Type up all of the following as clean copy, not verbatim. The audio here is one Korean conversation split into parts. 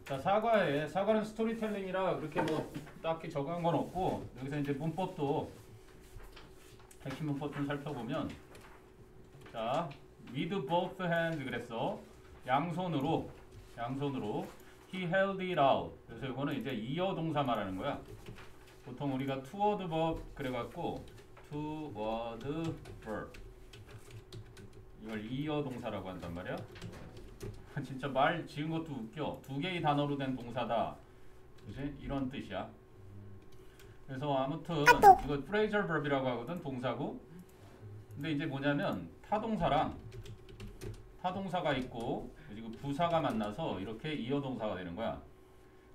자, 사과는 스토리텔링이라 그렇게 뭐 딱히 적은 건 없고, 여기서 이제 문법도 핵심 문법 좀 살펴보면, 자, with both hands 그랬어. 양손으로 he held it out. 그래서 이거는 이제 이어 동사 말하는 거야. 보통 우리가 toward verb 그래갖고 toward verb 이걸 이어 동사라고 한단 말이야. 진짜 말 지은 것도 웃겨. 두 개의 단어로 된 동사다. 그지? 이런 뜻이야. 그래서 아무튼 이거 phrasal verb이라고 하거든. 동사고. 근데 이제 뭐냐면 타동사가 있고 그리고 부사가 만나서 이렇게 이어 동사가 되는 거야.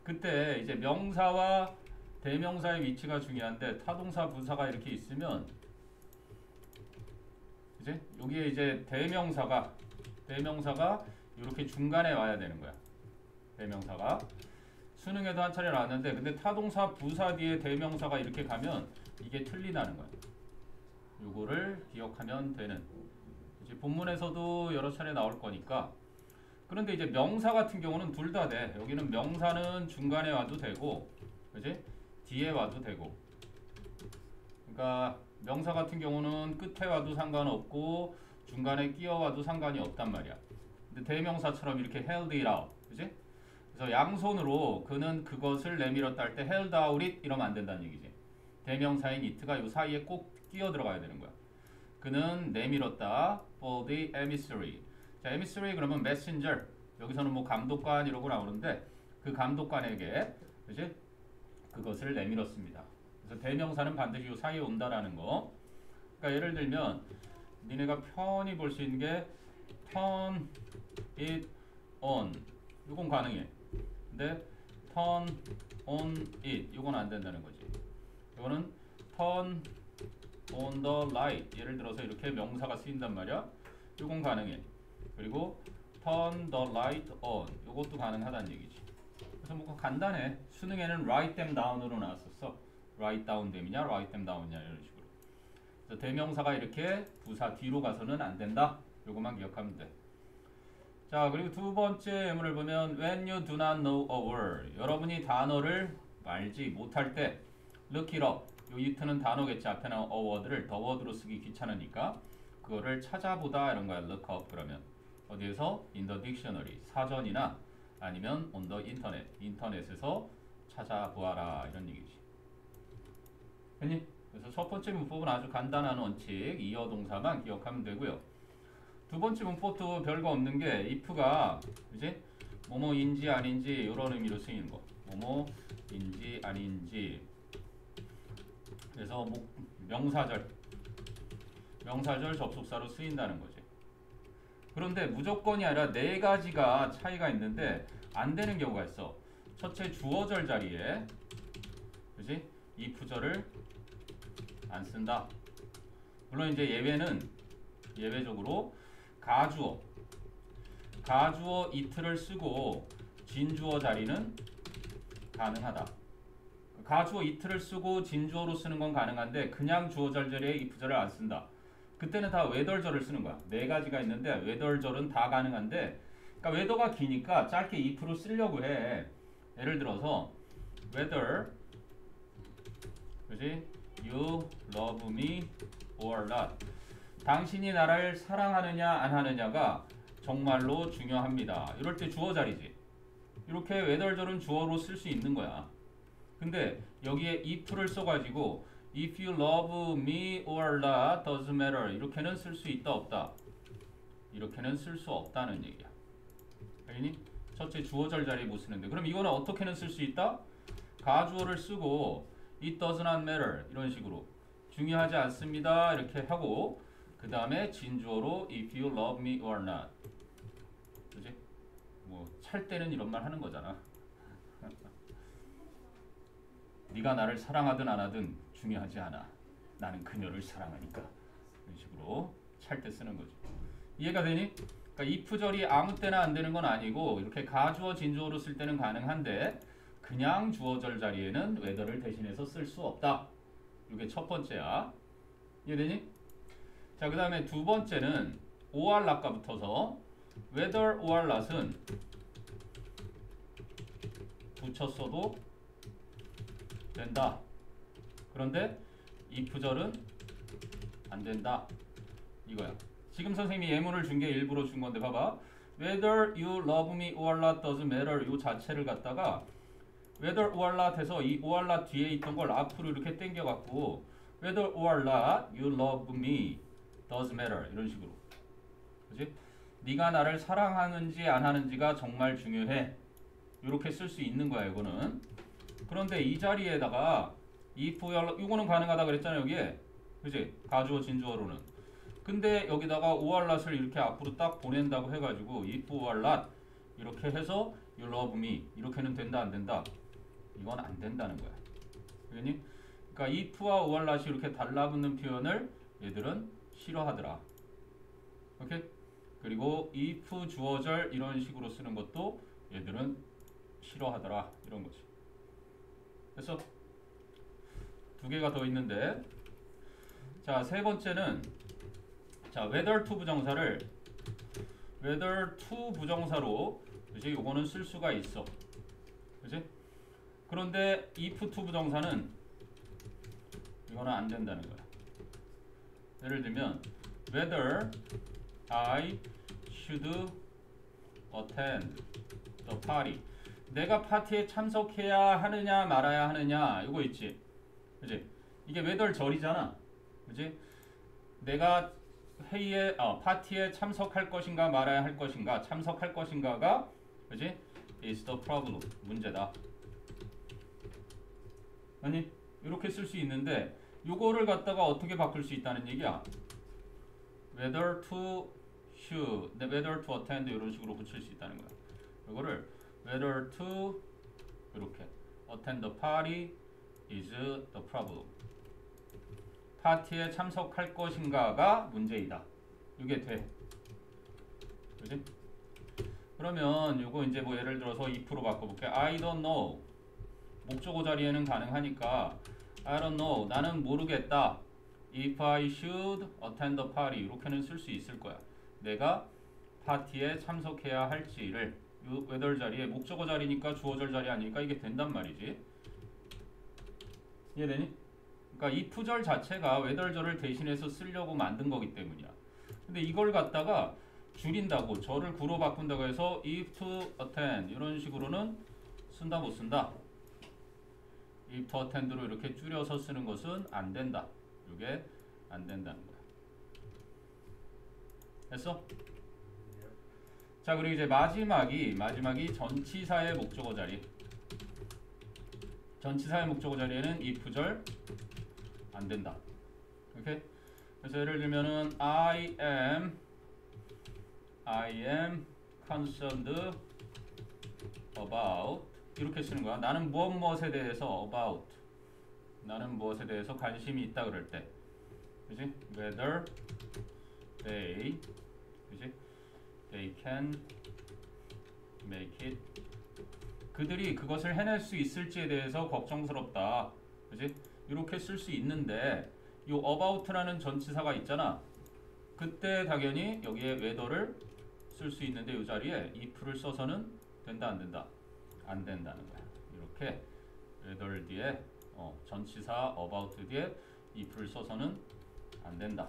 그때 이제 명사와 대명사의 위치가 중요한데 타동사 부사가 이렇게 있으면 이제 여기에 이제 대명사가 이렇게 중간에 와야 되는 거야. 대명사가 수능에도 한 차례 나왔는데 근데 타동사 부사 뒤에 대명사가 이렇게 가면 이게 틀리다는 거야. 요거를 기억하면 되는. 이제 본문에서도 여러 차례 나올 거니까. 그런데 이제 명사 같은 경우는 둘 다 돼. 여기는 명사는 중간에 와도 되고, 그지? 뒤에 와도 되고. 그러니까 명사 같은 경우는 끝에 와도 상관없고 중간에 끼어 와도 상관이 없단 말이야. 근데 대명사처럼 이렇게 held it out, 그지? 그래서 양손으로 그는 그것을 내밀었다 할 때 held out it 이러면 안 된다는 얘기지. 대명사인 it가 이 사이에 꼭 끼어 들어가야 되는 거야. 그는 내밀었다 for the emissary. 자, emissary 그러면 messenger. 여기서는 뭐 감독관 이러고 나오는데 그 감독관에게 그지? 그것을 내밀었습니다. 그래서 대명사는 반드시 이 사이에 온다라는 거. 그러니까 예를 들면 니네가 편히 볼 수 있는 게 turn it on. 이건 가능해. 근데 turn on it 이건 안 된다는 거지. 이거는 turn on the light. 예를 들어서 이렇게 명사가 쓰인단 말이야. 이건 가능해. 그리고 turn the light on. 이것도 가능하다는 얘기지. 그래서 뭐 간단해. 수능에는 write them down으로 나왔었어. write down them이냐, write them down이냐 이런 식으로. 그래서 대명사가 이렇게 부사 뒤로 가서는 안 된다. 요것만 기억하면 돼. 자, 그리고 두 번째 예문을 보면 when you do not know a word. 여러분이 단어를 알지 못할 때 look it up. 요 it는 단어겠지. 앞에 나온 a word를 the word로 쓰기 귀찮으니까 그거를 찾아보다 이런 거야. look up 그러면 어디에서? in the dictionary. 사전이나 아니면 on the internet. 인터넷에서 찾아보아라 이런 얘기지. 됐니? 그래서 첫 번째 문법은 아주 간단한 원칙 이어 동사만 기억하면 되고요. 두 번째 문법도 별거 없는 게 if가 이제 뭐뭐인지 아닌지 이런 의미로 쓰이는 거. 뭐뭐인지 아닌지. 그래서 명사절 접속사로 쓰인다는 거지. 그런데 무조건이 아니라 네 가지가 차이가 있는데 안 되는 경우가 있어. 첫째 주어절 자리에 그지? if절을 안 쓴다. 물론 이제 예외적으로 가주어 it를 쓰고 진주어 자리는 가능하다. 가주어 it를 쓰고 진주어로 쓰는 건 가능한데 그냥 주어절 자리에 if절을 안 쓴다. 그때는 다 whether절을 쓰는 거야. 네 가지가 있는데 whether절은 다 가능한데 그러니까 whether가 기니까 짧게 if로 쓰려고 해. 예를 들어서 whether 그지? You love me or not. 당신이 나를 사랑하느냐 안 하느냐가 정말로 중요합니다. 이럴 때 주어 자리지. 이렇게 whether절은 주어로 쓸 수 있는 거야. 근데 여기에 if를 써가지고 if you love me or not doesn't matter 이렇게는 쓸 수 있다 없다? 이렇게는 쓸 수 없다는 얘기야. 알겠니? 첫째 주어절 자리에 못 쓰는데 그럼 이거는 어떻게는 쓸 수 있다? 가주어를 쓰고 it does not matter 이런 식으로 중요하지 않습니다 이렇게 하고 그 다음에 진주어로 if you love me or not. 그지? 뭐 찰 때는 이런 말 하는 거잖아. 네가 나를 사랑하든 안 하든 중요하지 않아. 나는 그녀를 사랑하니까. 이런 식으로 찰 때 쓰는 거죠. 이해가 되니? 그러니까 if절이 아무 때나 안 되는 건 아니고 이렇게 가주어 진주어로 쓸 때는 가능한데 그냥 주어절 자리에는 whether를 대신해서 쓸 수 없다. 이게 첫 번째야. 이해되니? 자, 그 다음에 두 번째는 or not가 붙어서 whether or not은 붙였어도 된다. 그런데 if절은 안 된다. 이거야. 지금 선생님이 예문을 준 게 일부러 준 건데 봐봐. Whether you love me or not doesn't matter 요 자체를 갖다가 whether or not 해서 이 or not 뒤에 있던 걸 앞으로 이렇게 당겨갖고 whether or not you love me doesn't matter 이런 식으로. 그치? 네가 나를 사랑하는지 안 하는지가 정말 중요해. 이렇게 쓸 수 있는 거야 이거는. 그런데 이 자리에다가 if or not 이거는 가능하다 그랬잖아요 여기에. 그치? 가주어 진주어로는. 근데 여기다가 or not을 이렇게 앞으로 딱 보낸다고 해가지고 if or not 이렇게 해서 you love me 이렇게는 된다 안 된다? 이건 안 된다는 거야. 그러니? 그러니까 if와 or not이 이렇게 달라붙는 표현을 얘들은 싫어하더라. 오케이? 그리고 if 주어절 이런 식으로 쓰는 것도 얘들은 싫어하더라. 이런 거지. 됐어? 두 개가 더 있는데 자, 세 번째는 자, whether to 부정사를 whether to 부정사로 그지? 요거는 쓸 수가 있어. 그지? 그런데 if to 부정사는 이거는 안 된다는 거야. 예를 들면 whether I should attend the party. 내가 파티에 참석해야 하느냐 말아야 하느냐 이거 있지. 그지? 이게 whether 절이잖아. 그지? 내가 회의에 파티에 참석할 것인가 말아야 할 것인가 참석할 것인가가 그지? is the problem 문제다. 아니 이렇게 쓸 수 있는데 요거를 갖다가 어떻게 바꿀 수 있다는 얘기야. whether to should, whether to attend 이런 식으로 붙일 수 있다는 거야. 요거를 whether to 이렇게 attend the party is the problem. 파티에 참석할 것인가가 문제이다. 이게 돼. 그지? 그러면 요거 이제 뭐 예를 들어서 if로 바꿔볼게. I don't know. 목적어 자리에는 가능하니까 I don't know. 나는 모르겠다. If I should attend the party. 이렇게는 쓸 수 있을 거야. 내가 파티에 참석해야 할지를 요 whether 자리에 목적어 자리니까 주어절 자리 아니니까 이게 된단 말이지. 이해되니? 그러니까 if절 자체가 whether절을 대신해서 쓰려고 만든 거기 때문이야. 근데 이걸 갖다가 줄인다고 절을 구로 바꾼다고 해서 if to attend 이런 식으로는 쓴다 못 쓴다? if to attend로 이렇게 줄여서 쓰는 것은 안 된다. 이게 안 된다는 거야. 됐어? 자, 그리고 이제 마지막이 전치사의 목적어 자리. 전치사의 목적어 자리에는 if절 안 된다. 오케이? 그래서 예를 들면은 I am concerned about 이렇게 쓰는 거야. 나는 무엇에 대해서 about 나는 무엇에 대해서 관심이 있다 그럴 때. 그지? whether they 그지? they can make it 그들이 그것을 해낼 수 있을지에 대해서 걱정스럽다. 그지? 이렇게 쓸 수 있는데 이 about라는 전치사가 있잖아. 그때 당연히 여기에 whether를 쓸 수 있는데 이 자리에 if를 써서는 된다 안 된다? 안 된다는 거야. 이렇게 whether 뒤에 전치사 about 뒤에 if를 써서는 안 된다.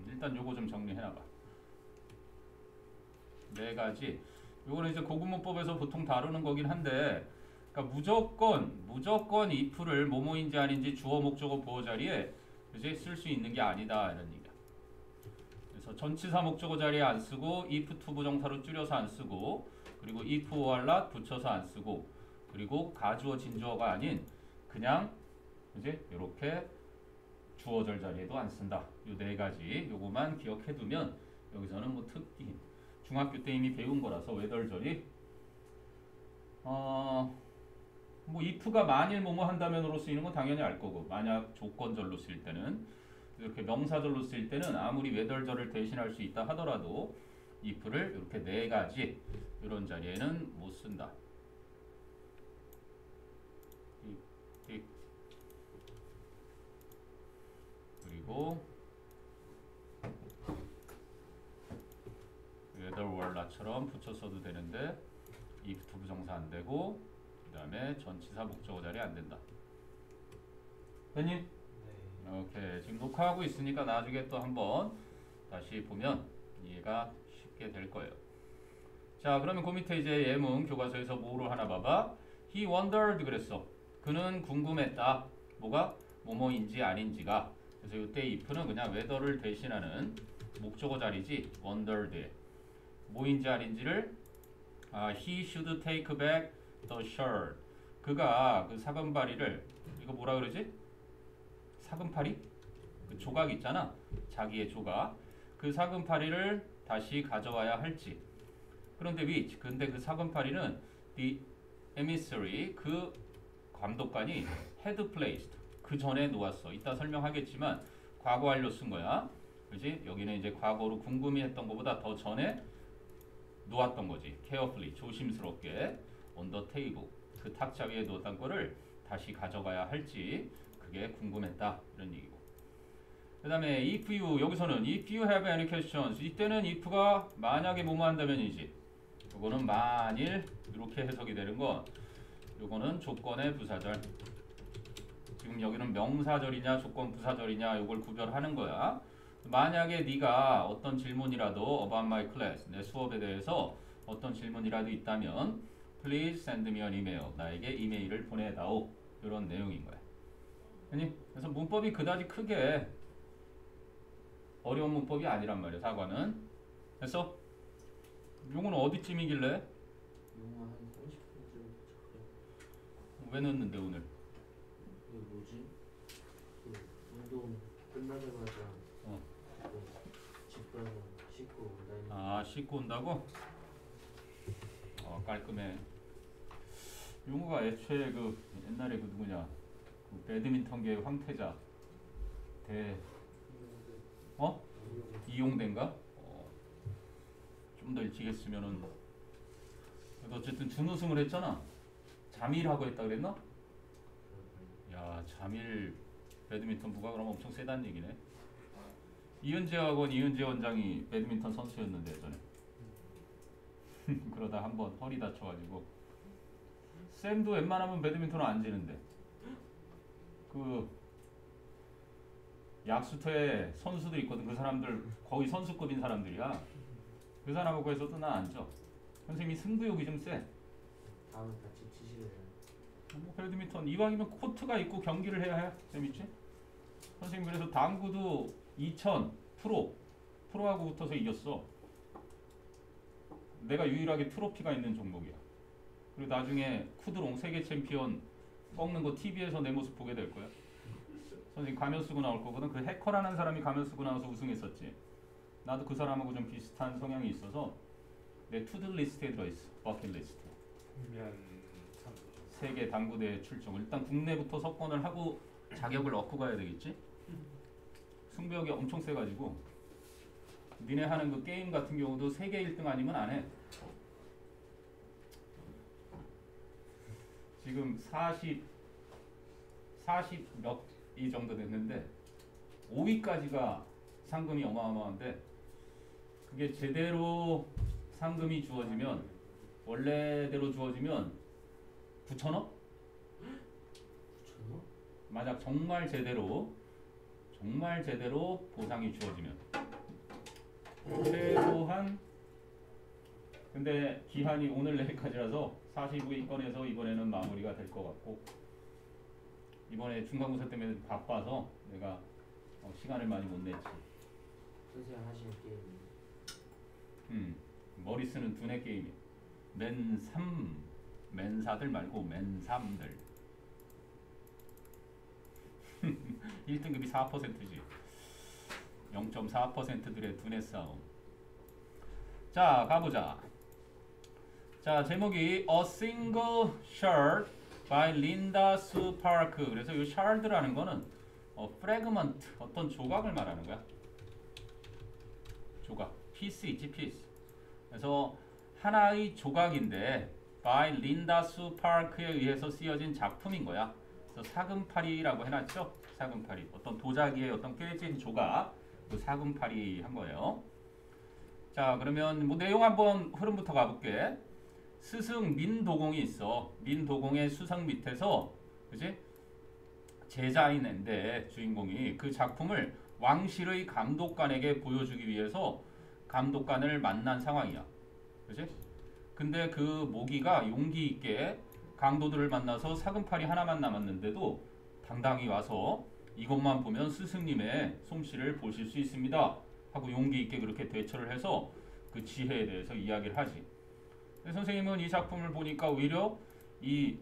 일단 요거 좀 정리해놔봐. 네 가지. 요거는 이제 고급문법에서 보통 다루는 거긴 한데 그러니까 무조건 if를 뭐뭐인지 아닌지 주어 목적어 보어 자리에 이제 쓸 수 있는 게 아니다 이런 얘기야. 그래서 전치사 목적어 자리에 안 쓰고 if to 부정사로 줄여서 안 쓰고 그리고 if or not 붙여서 안 쓰고 그리고 가주어 진주어가 아닌 그냥 이제 이렇게 주어절 자리에도 안 쓴다. 요 네 가지 요거만 기억해 두면 여기서는 뭐 특히 중학교 때 이미 배운 거라서 whether절이 뭐 if가 만일 뭐뭐 한다면으로 쓰이는 건 당연히 알 거고 만약 조건절로 쓰일 때는 이렇게 명사절로 쓰일 때는 아무리 whether절을 대신할 수 있다 하더라도 if를 이렇게 네 가지 이런 자리에는 못 쓴다. 그리고 whether or not처럼 붙여 써도 되는데 if to 부정사 안 되고 그 다음에 전치사 목적어 자리 안 된다. 됐니? 네. 오케이. 지금 녹화하고 있으니까 나중에 또 한번 다시 보면 이해가 쉽게 될 거예요. 자, 그러면 그 밑에 이제 예문 교과서에서 뭐로 하나 봐봐. He wondered 그랬어. 그는 궁금했다. 뭐가? 뭐뭐인지 아닌지가. 그래서 이때 if는 그냥 whether를 대신하는 목적어 자리지. wondered. 뭐인지 아닌지를 he should take back the shirt. 그가 그 사금바리를 이거 뭐라 그러지? 사금파리? 그 조각 있잖아. 자기의 조각. 그 사금파리를 다시 가져와야 할지. 그런데 which? 근데 그 사금파리는 the emissary 그 감독관이 had placed 그 전에 놓았어. 이따 설명하겠지만 과거 완료 쓴 거야. 그지? 여기는 이제 과거로 궁금해했던 것보다 더 전에 놓았던 거지. carefully 조심스럽게 on the table 그 탁자 위에 놓았던 거를 다시 가져가야 할지 그게 궁금했다 이런 얘기고. 그 다음에 if you 여기서는 if you have any questions 이때는 if가 만약에 뭐뭐 한다면이지. 요거는 만일 이렇게 해석이 되는 건 요거는 조건의 부사절. 지금 여기는 명사절이냐 조건 부사절이냐 요걸 구별하는 거야. 만약에 네가 어떤 질문이라도 about my class 내 수업에 대해서 어떤 질문이라도 있다면 please send me an email 나에게 이메일을 보내다오 이런 내용인 거야. 그래서 문법이 그다지 크게 어려운 문법이 아니란 말이야. 사과는. 됐어? 용어는 어디쯤이길래? 영화 한 30분쯤 도착해요. 왜 넣었는데 오늘? 이게 뭐지? 그 운동 끝나자마자 집 가서 씻고 온다니. 아 씻고 온다고? 깔끔해. 용어가 애초에 그 옛날에 그 누구냐 그 배드민턴계 황태자 이용대인가? 좀 더 일찍 했으면은 그래도 어쨌든 준우승을 했잖아. 잠일하고 했다 그랬나? 야 잠일 배드민턴부가 그럼 엄청 세다는 얘기네. 이은재 학원 이은재 원장이 배드민턴 선수였는데 예전에 그러다 한번 허리 다쳐가지고 쌤도 웬만하면 배드민턴은 안 지는데 그 약수터에 선수들 있거든. 그 사람들 거의 선수급인 사람들이야. 그 사람하고 해서도 나 안 져. 선생님이 승부욕이 좀 세. 다음에 같이 치실래요? 뭐 배드민턴 이왕이면 코트가 있고 경기를 해야 해. 재밌지? 선생님 그래서 당구도 2000 프로하고 붙어서 이겼어. 내가 유일하게 트로피가 있는 종목이야. 그리고 나중에 쿠드롱 세계 챔피언 꺾는 거 TV에서 내 모습 보게 될 거야. 선생님 가면 쓰고 나올 거거든. 그 해커라는 사람이 가면 쓰고 나와서 우승했었지. 나도 그 사람하고 좀 비슷한 성향이 있어서 내 투두 리스트에 들어있어. 버킷리스트. 세계 당구대회 출정. 일단 국내부터 석권을 하고 자격을 얻고 가야 되겠지. 승부욕이 엄청 세가지고 니네 하는 그 게임 같은 경우도 세계 1등 아니면 안 해. 지금 40 몇 이 정도 됐는데 5위까지가 상금이 어마어마한데 그게 제대로 상금이 주어지면 원래대로 주어지면 9천억? 9천억? 만약 정말 제대로 보상이 주어지면 최소한 근데 기한이 오늘 내일까지라서 45위권에서 이번에는 마무리가 될 것 같고 이번에 중간고사 때문에 바빠서 내가 시간을 많이 못 냈지. 선생님 하시는 게임. 머리 쓰는 두뇌 게임이야. 맨사들 말고 맨삼들. 1등급이 4%지. 0.4%들의 두뇌 싸움. 자 가보자. 자 제목이 A Single Shard by Linda Sue Park. 그래서 이 shard라는 거는 fragment 어떤 조각을 말하는 거야. 조각. piece 있지 piece. 그래서 하나의 조각인데 by Linda Sue Park에 의해서 쓰여진 작품인 거야. 그래서 사금파리라고 해놨죠. 사금파리. 어떤 도자기의 어떤 깨진 조각. 그 사금파리 한 거예요. 자 그러면 뭐 내용 한번 흐름부터 가볼게. 스승 민도공이 있어. 민도공의 수상 밑에서 그지? 제자인인데 주인공이 그 작품을 왕실의 감독관에게 보여주기 위해서 감독관을 만난 상황이야. 그지? 근데 그 모기가 용기 있게 강도들을 만나서 사금팔이 하나만 남았는데도 당당히 와서 이것만 보면 스승님의 솜씨를 보실 수 있습니다 하고 용기 있게 그렇게 대처를 해서 그 지혜에 대해서 이야기를 하지. 선생님은 이 작품을 보니까 오히려 이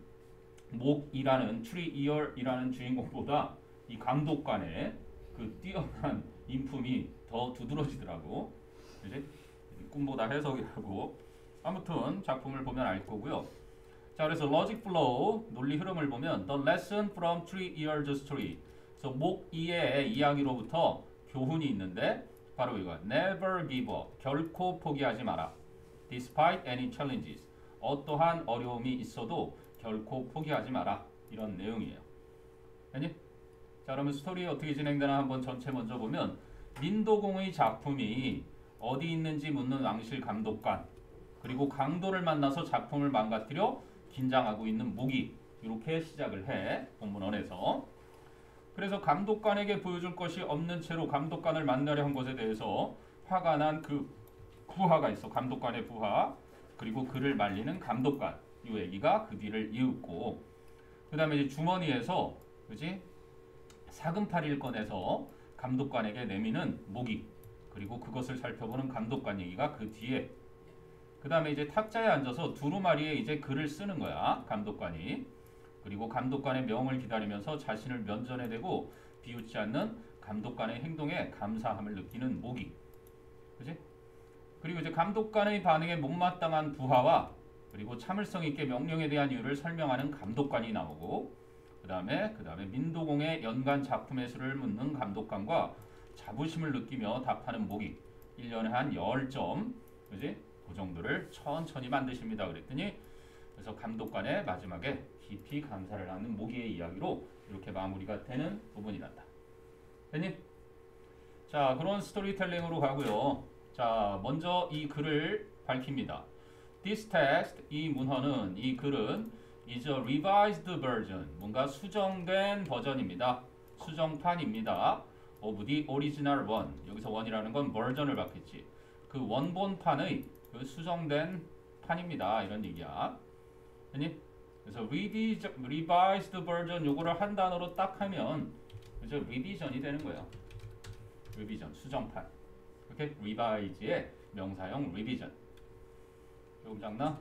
목이라는 트리이얼이라는 주인공보다 이 감독관의 그 뛰어난 인품이 더 두드러지더라고. 그지? 꿈보다 해석이라고. 아무튼 작품을 보면 알 거고요. 자, 그래서 logic flow 논리 흐름을 보면 the lesson from 3-year story. 그래서 목 2의 이야기로부터 교훈이 있는데 바로 이거 never give up. 결코 포기하지 마라. despite any challenges. 어떠한 어려움이 있어도 결코 포기하지 마라. 이런 내용이에요. 아니? 자, 그러면 스토리 어떻게 진행되나 한번 전체 먼저 보면 민도공의 작품이 어디 있는지 묻는 왕실 감독관 그리고 강도를 만나서 작품을 망가뜨려 긴장하고 있는 모기 이렇게 시작을 해 본문원에서. 그래서 감독관에게 보여줄 것이 없는 채로 감독관을 만나려 한 것에 대해서 화가 난 그 부하가 있어. 감독관의 부하 그리고 그를 말리는 감독관 이 얘기가 그 뒤를 이윽고 그 다음에 이제 주머니에서 그지 사금팔이를 꺼내서 감독관에게 내미는 모기 그리고 그것을 살펴보는 감독관 얘기가 그 뒤에 그 다음에 이제 탁자에 앉아서 두루마리에 이제 글을 쓰는 거야 감독관이. 그리고 감독관의 명을 기다리면서 자신을 면전에 대고 비웃지 않는 감독관의 행동에 감사함을 느끼는 모기. 그지? 그리고 이제 감독관의 반응에 못마땅한 부하와 그리고 참을성 있게 명령에 대한 이유를 설명하는 감독관이 나오고 그 다음에 민도공의 연간 작품의 수를 묻는 감독관과 자부심을 느끼며 답하는 모기. 1년에 한 10점 그지? 그 정도를 천천히 만드십니다 그랬더니 그래서 감독관의 마지막에 깊이 감사를 하는 모기의 이야기로 이렇게 마무리가 되는 부분이 난다. 됐니? 자, 그런 스토리텔링으로 가고요. 자, 먼저 이 글을 밝힙니다. This text, 이 문헌은, 이 글은 is a revised version, 뭔가 수정된 버전입니다. 수정판입니다. of the original one. 여기서 one이라는 건 버전을 받겠지. 그 원본판의 그 수정된 판입니다. 이런 얘기야. 아니? 그래서 revised version 요거를 한 단어로 딱 하면 이제 revision이 되는 거예요. revision 수정판. 이렇게 revise의 명사형 revision. 조금 작나?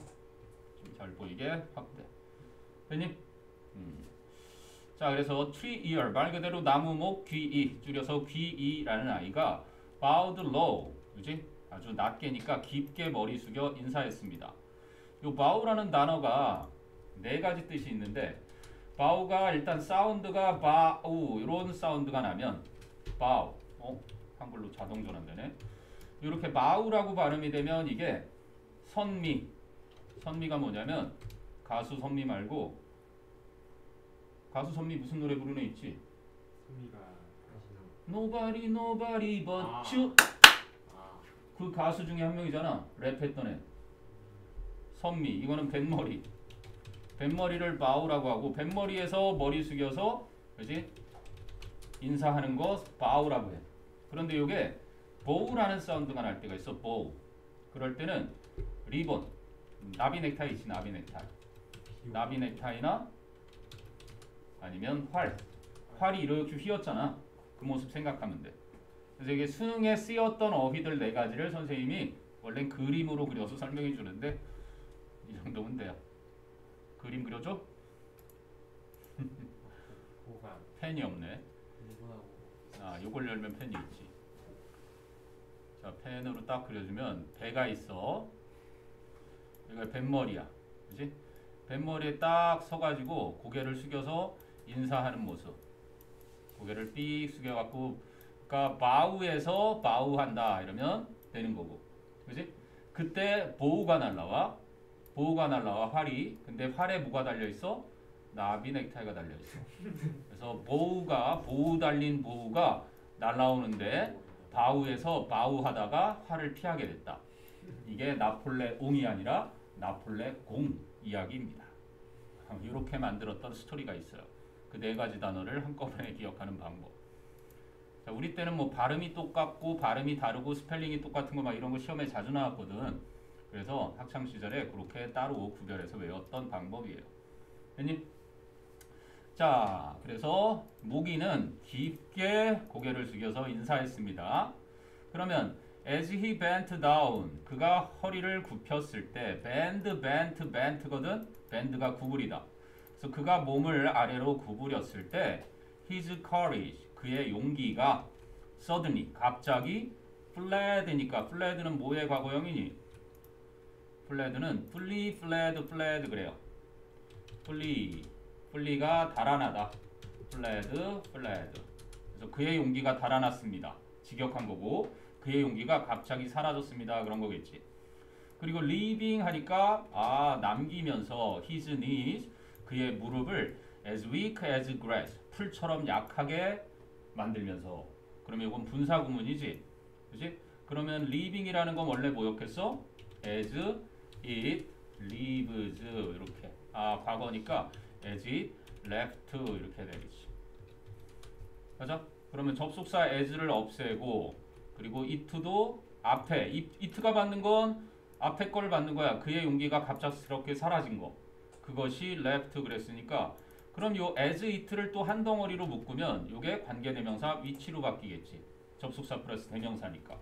좀 잘 보이게 확대. 됐니? 자, 그래서 tree-ear 말 그대로 나무목 귀이 줄여서 귀이라는 아이가 bowed low, 그지? 아주 낮게니까 깊게 머리 숙여 인사했습니다. 요 bow라는 단어가 네 가지 뜻이 있는데 bow가 일단 사운드가 바우 이런 사운드가 나면 bow, 한글로 자동 전환되네. 이렇게 bow라고 발음이 되면 이게 선미가 뭐냐면 가수 선미 말고 가수 선미 무슨 노래 부르는 애 있지? 선미가 Nobody but you. 그 가수 중에 한 명이잖아. 랩했던 애. 선미. 이거는 뱃머리. 뱃머리를 바우라고 하고 뱃머리에서 머리 숙여서 그지? 인사하는 거 바우라고 해. 그런데 이게 보우라는 사운드가 날 때가 있어. 보우. 그럴 때는 리본. 나비 넥타이 있지. 나비 넥타이. 나비 넥타이나 아니면 활이 이렇게 휘었잖아. 그 모습 생각하면 돼. 그래서 이게 수능에 쓰였던 어휘들 네 가지를 선생님이 원래 그림으로 그려서 설명해 주는데 이 정도면 돼요. 그림 그려줘? 보관 펜이 없네. 아, 요걸 열면 펜이 있지. 자, 펜으로 딱 그려주면 배가 있어. 여기가 뱃머리야. 그지? 뱃머리에 딱 서가지고 고개를 숙여서 인사하는 모습. 고개를 삑 숙여갖고 그러니까 바우에서 바우한다 이러면 되는 거고. 그지? 그때 보우가 날라와. 활이. 근데 활에 뭐가 달려있어? 나비 넥타이가 달려있어. 그래서 보우 달린 보우가 날라오는데 바우에서 바우하다가 활을 피하게 됐다. 이게 나폴레옹이 아니라 나폴레 공 이야기입니다. 이렇게 만들었던 스토리가 있어요. 그 네 가지 단어를 한꺼번에 기억하는 방법. 자, 우리 때는 뭐 발음이 똑같고 발음이 다르고 스펠링이 똑같은 거 막 이런 거 시험에 자주 나왔거든. 그래서 학창 시절에 그렇게 따로 구별해서 외웠던 방법이에요. 됐니? 자, 그래서 모기는 깊게 고개를 숙여서 인사했습니다. 그러면 as he bent down, 그가 허리를 굽혔을 때 bend거든. bend가 구부리다. 그래서 그가 몸을 아래로 구부렸을 때 his courage, 그의 용기가 suddenly, 갑자기 fled니까 fled는 뭐의 과거형이니? fled는 fled 그래요. flee가 달아나다. fled. 그래서 그의 용기가 달아났습니다. 직역한 거고 그의 용기가 갑자기 사라졌습니다. 그런 거겠지. 그리고 leaving 하니까 남기면서 his knees, 그의 무릎을 as weak as grass, 풀처럼 약하게 만들면서. 그러면 이건 분사 구문이지. 그렇지? 그러면 leaving이라는 건 원래 뭐였겠어? as it leaves 이렇게. 과거니까 as it left 이렇게 되겠지. 맞아? 그러면 접속사 as를 없애고 그리고 it도 앞에 it가 받는 건 앞에 걸 받는 거야. 그의 용기가 갑작스럽게 사라진 거. 그것이 left 그랬으니까 그럼 요 as it를 또 한 덩어리로 묶으면 요게 관계대명사 위치로 바뀌겠지. 접속사 플러스 대명사니까.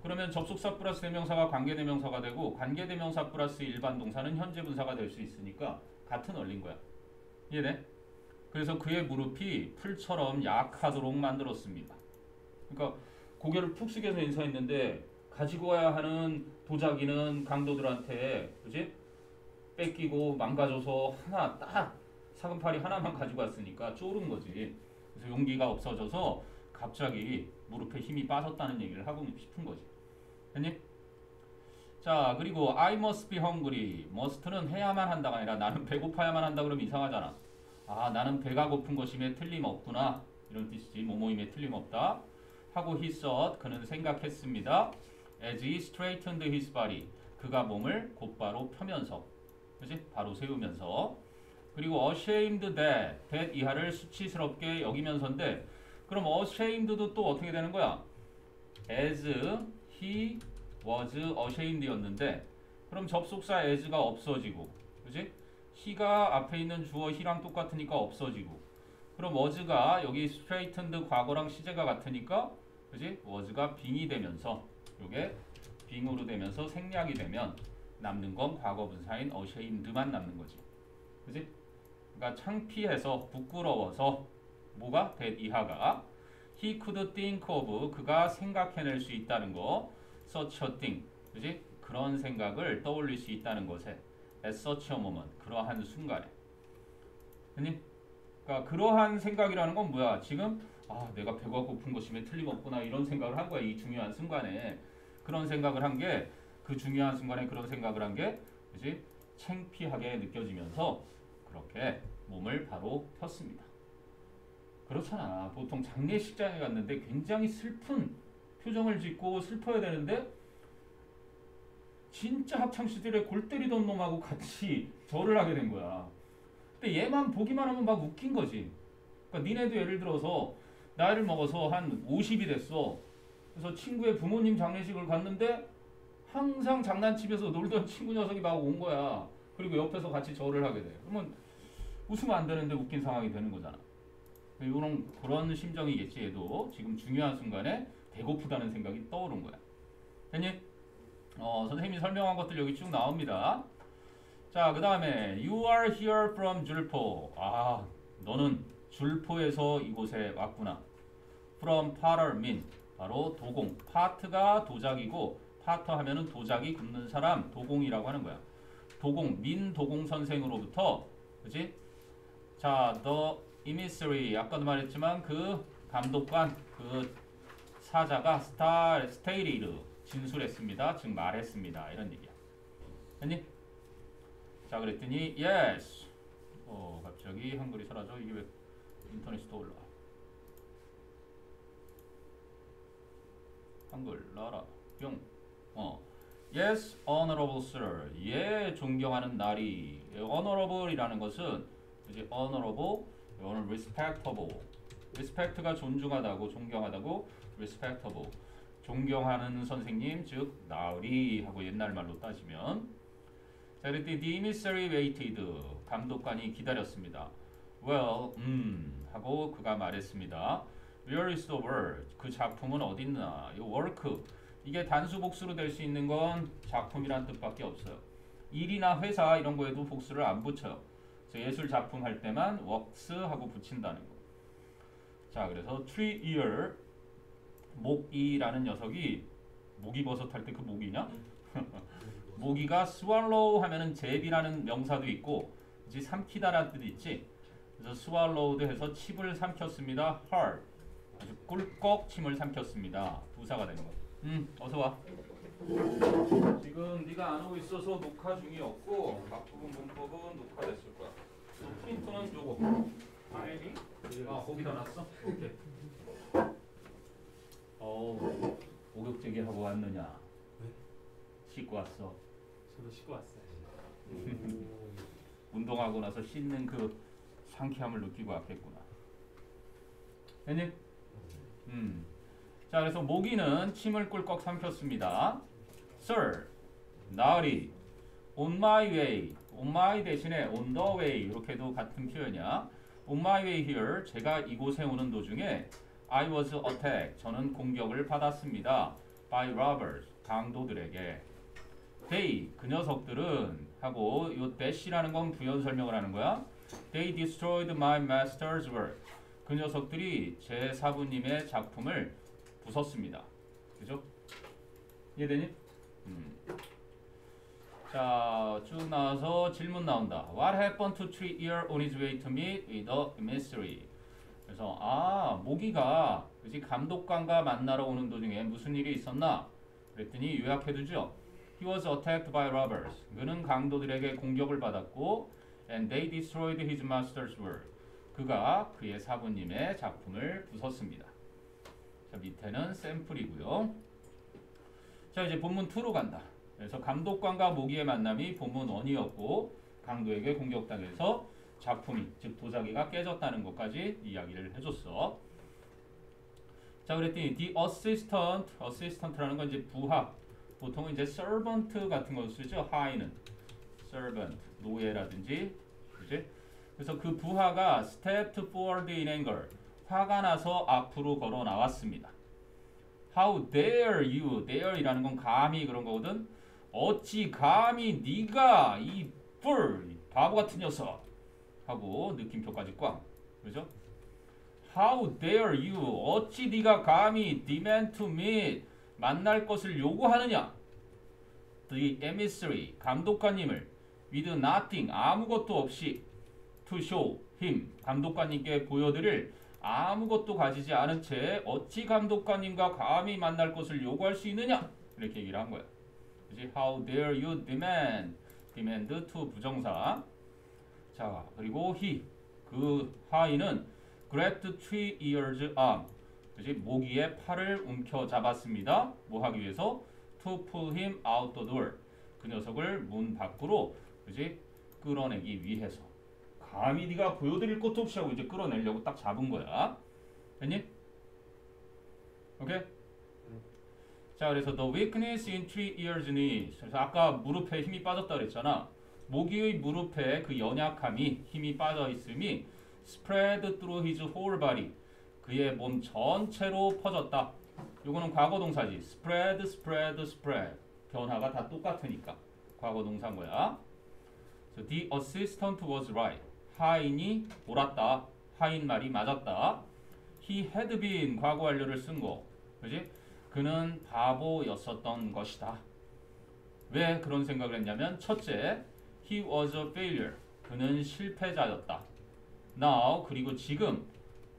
그러면 접속사 플러스 대명사가 관계대명사가 되고 관계대명사 플러스 일반 동사는 현재 분사가 될 수 있으니까 같은 원리인 거야. 이해돼? 그래서 그의 무릎이 풀처럼 약하도록 만들었습니다. 그러니까 고개를 푹 숙여서 인사했는데 가지고 와야 하는 도자기는 강도들한테 그지? 뺏기고 망가져서 하나 딱 사금팔이 하나만 가지고 왔으니까 쫄은 거지. 그래서 용기가 없어져서 갑자기 무릎에 힘이 빠졌다는 얘기를 하고 싶은 거지. 됐니? 자, 그리고 I must be hungry. must는 해야만 한다가 아니라 나는 배고파야만 한다 그러면 이상하잖아. 나는 배가 고픈 것임에 틀림없구나. 이런 뜻이지. 뭐뭐임에 틀림없다. 하고 he thought, 그는 생각했습니다. as he straightened his body. 그가 몸을 곧바로 펴면서. 그치? 바로 세우면서. 그리고 ashamed that 이하를 수치스럽게 여기면서인데 그럼 ashamed도 또 어떻게 되는 거야? as he was ashamed였는데 그럼 접속사 as가 없어지고 그치? he가 앞에 있는 주어 he랑 똑같으니까 없어지고 그럼 was가 여기 straightened 과거랑 시제가 같으니까 그치? was가 being이 되면서 요게 being으로 되면서 생략이 되면 남는 건 과거 분사인 ashamed만 남는 거지. 그치? 그러니까 창피해서 부끄러워서 뭐가? that 이하가 he could think of 그가 생각해낼 수 있다는 거 such a thing 그지? 그런 생각을 떠올릴 수 있다는 것에 at such a moment 그러한 순간에 그니? 그러니까 그러한 생각이라는 건 뭐야? 지금 내가 배가 고픈 것임에 틀림없구나 이런 생각을 한 거야. 이 중요한 순간에 그런 생각을 한 게 그 중요한 순간에 그런 생각을 한 게 그지? 창피하게 느껴지면서 그렇게 몸을 바로 폈습니다. 그렇잖아. 보통 장례식장에 갔는데 굉장히 슬픈 표정을 짓고 슬퍼야 되는데 진짜 학창시절에 골 때리던 놈하고 같이 절을 하게 된 거야. 근데 얘만 보기만 하면 막 웃긴 거지. 그러니까 니네도 예를 들어서 나이를 먹어서 한 50이 됐어. 그래서 친구의 부모님 장례식을 갔는데 항상 장난치면서 놀던 친구 녀석이 막 온 거야. 그리고 옆에서 같이 절을 하게 돼. 그러면 웃으면 안 되는데 웃긴 상황이 되는 거잖아. 그런 심정이겠지. 얘도 지금 중요한 순간에 배고프다는 생각이 떠오른 거야. 됐니? 선생님이 설명한 것들 여기 쭉 나옵니다. 자, 그 다음에 You are here from 줄포. 너는 줄포에서 이곳에 왔구나. From potter mean 바로 도공. 파트가 도자기고 파터 하면은 도자기 굽는 사람 도공이라고 하는 거야. 도공 민도공 선생으로부터 그지? 자, the emissary 아까도 말했지만 그 감독관 그 사자가 stated 진술했습니다. 즉 말했습니다. 이런 얘기야. 됐니? 자, 그랬더니 yes. 갑자기 한글이 사라져. 이게 왜 인터넷이 또 올라와? 한글 나라 뿅. Yes, honorable sir. 예, 존경하는 나리. honorable이라는 것은 이제 honorable, 이거는 respectable. respect가 존중하다고, 존경하다고, respectable. 존경하는 선생님, 즉 나으리 하고 옛날 말로 따지면. 자, 그랬더니 the emissary waited. 감독관이 기다렸습니다. Well, 하고 그가 말했습니다. Where is the work? 그 작품은 어딨나? 이 work. 이게 단수 복수로 될 수 있는 건 작품이란 뜻밖에 없어요. 일이나 회사 이런 거에도 복수를 안 붙여요. 그래서 예술 작품 할 때만 works 하고 붙인다는 거. 자, 그래서 tree ear 모기라는 녀석이 모기버섯 할 때 그 모기냐? 모기가 swallow 하면은 제비라는 명사도 있고 이제 삼키다라는 뜻이 있지. 그래서 swallowed 해서 침을 삼켰습니다. hard 아주 꿀꺽 침을 삼켰습니다. 부사가 되는 거. 어서 와. 지금 네가 안 오고 있어서 녹화 중이었고 앞부분 문법은 녹화됐을 거야. 프린트는 요거. 파일이? 거기다 놨어? 오케이. 목욕제기 하고 왔느냐? 네? 씻고 왔어. 저도 씻고 왔어요. 운동하고 나서 씻는 그 상쾌함을 느끼고 왔겠구나. 됐니? 자, 그래서 모기는 침을 꿀꺽 삼켰습니다. Sir, 나으리, on my way, on my 대신에 on the way 이렇게도 같은 표현이야. On my way here, 제가 이곳에 오는 도중에 I was attacked, 저는 공격을 받았습니다. By robbers, 강도들에게. They, 그 녀석들은 하고 요 dash라는 건 부연 설명을 하는 거야. They destroyed my master's work. 그 녀석들이 제 사부님의 작품을 부쉈습니다. 그죠? 이해되니? 자, 쭉 나와서 질문 나온다. What happened to Tree Ear on his way to meet with the emissary? 그래서 모기가 그지 감독관과 만나러 오는 도중에 무슨 일이 있었나? 그랬더니 요약해두죠. He was attacked by robbers. 그는 강도들에게 공격을 받았고, and they destroyed his master's work. 그가 그의 사부님의 작품을 부쉈습니다. 자, 밑에는 샘플이고요. 자, 이제 본문 2로 간다. 그래서 감독관과 모기의 만남이 본문 1이었고 강도에게 공격당해서 작품이 즉 도자기가 깨졌다는 것까지 이야기를 해줬어. 자, 그랬더니 the assistant라는 건 이제 부하. 보통은 이제 servant 같은 걸 쓰죠. 하인은 servant, 노예라든지, 그지? 그래서 그 부하가 stepped forward in anger, 화가 나서 앞으로 걸어 나왔습니다. How dare you? dare이라는 건 감히 그런 거거든. 어찌 감히 네가 이 바보 같은 녀석 하고 느낌표까지 꽝. 그죠? How dare you? 어찌 네가 감히 demand to meet 만날 것을 요구하느냐? The emissary 감독관님을 with nothing 아무것도 없이 to show him 감독관님께 보여드릴 아무것도 가지지 않은 채 어찌 감독관님과 감히 만날 것을 요구할 수 있느냐? 이렇게 얘기를 한 거야. 그치? How dare you demand to 부정사. 자, 그리고 he 그 하인은 grabbed Tree Ear's arm 그치? 모기의 팔을 움켜 잡았습니다. 뭐 하기 위해서? To pull him out the door 그 녀석을 문 밖으로 그치? 끌어내기 위해서. 감히 네가 보여드릴 것도 없이 하고 이제 끌어내려고 딱 잡은 거야. 됐니? 오케이? 자, 그래서 the weakness in Tree Ear's knees. 그래서 아까 무릎에 힘이 빠졌다 그랬잖아. 모기의 무릎에 그 연약함이 힘이 빠져 있음이 spread through his whole body. 그의 몸 전체로 퍼졌다. 요거는 과거 동사지. spread. 변화가 다 똑같으니까 과거 동사인 거야. So the assistant was right. 하인이 옳았다. 하인 말이 맞았다. He had been 과거 완료를 쓴 거. 그지? 그는 바보였었던 것이다. 왜 그런 생각을 했냐면 첫째, he was a failure. 그는 실패자였다. Now 그리고 지금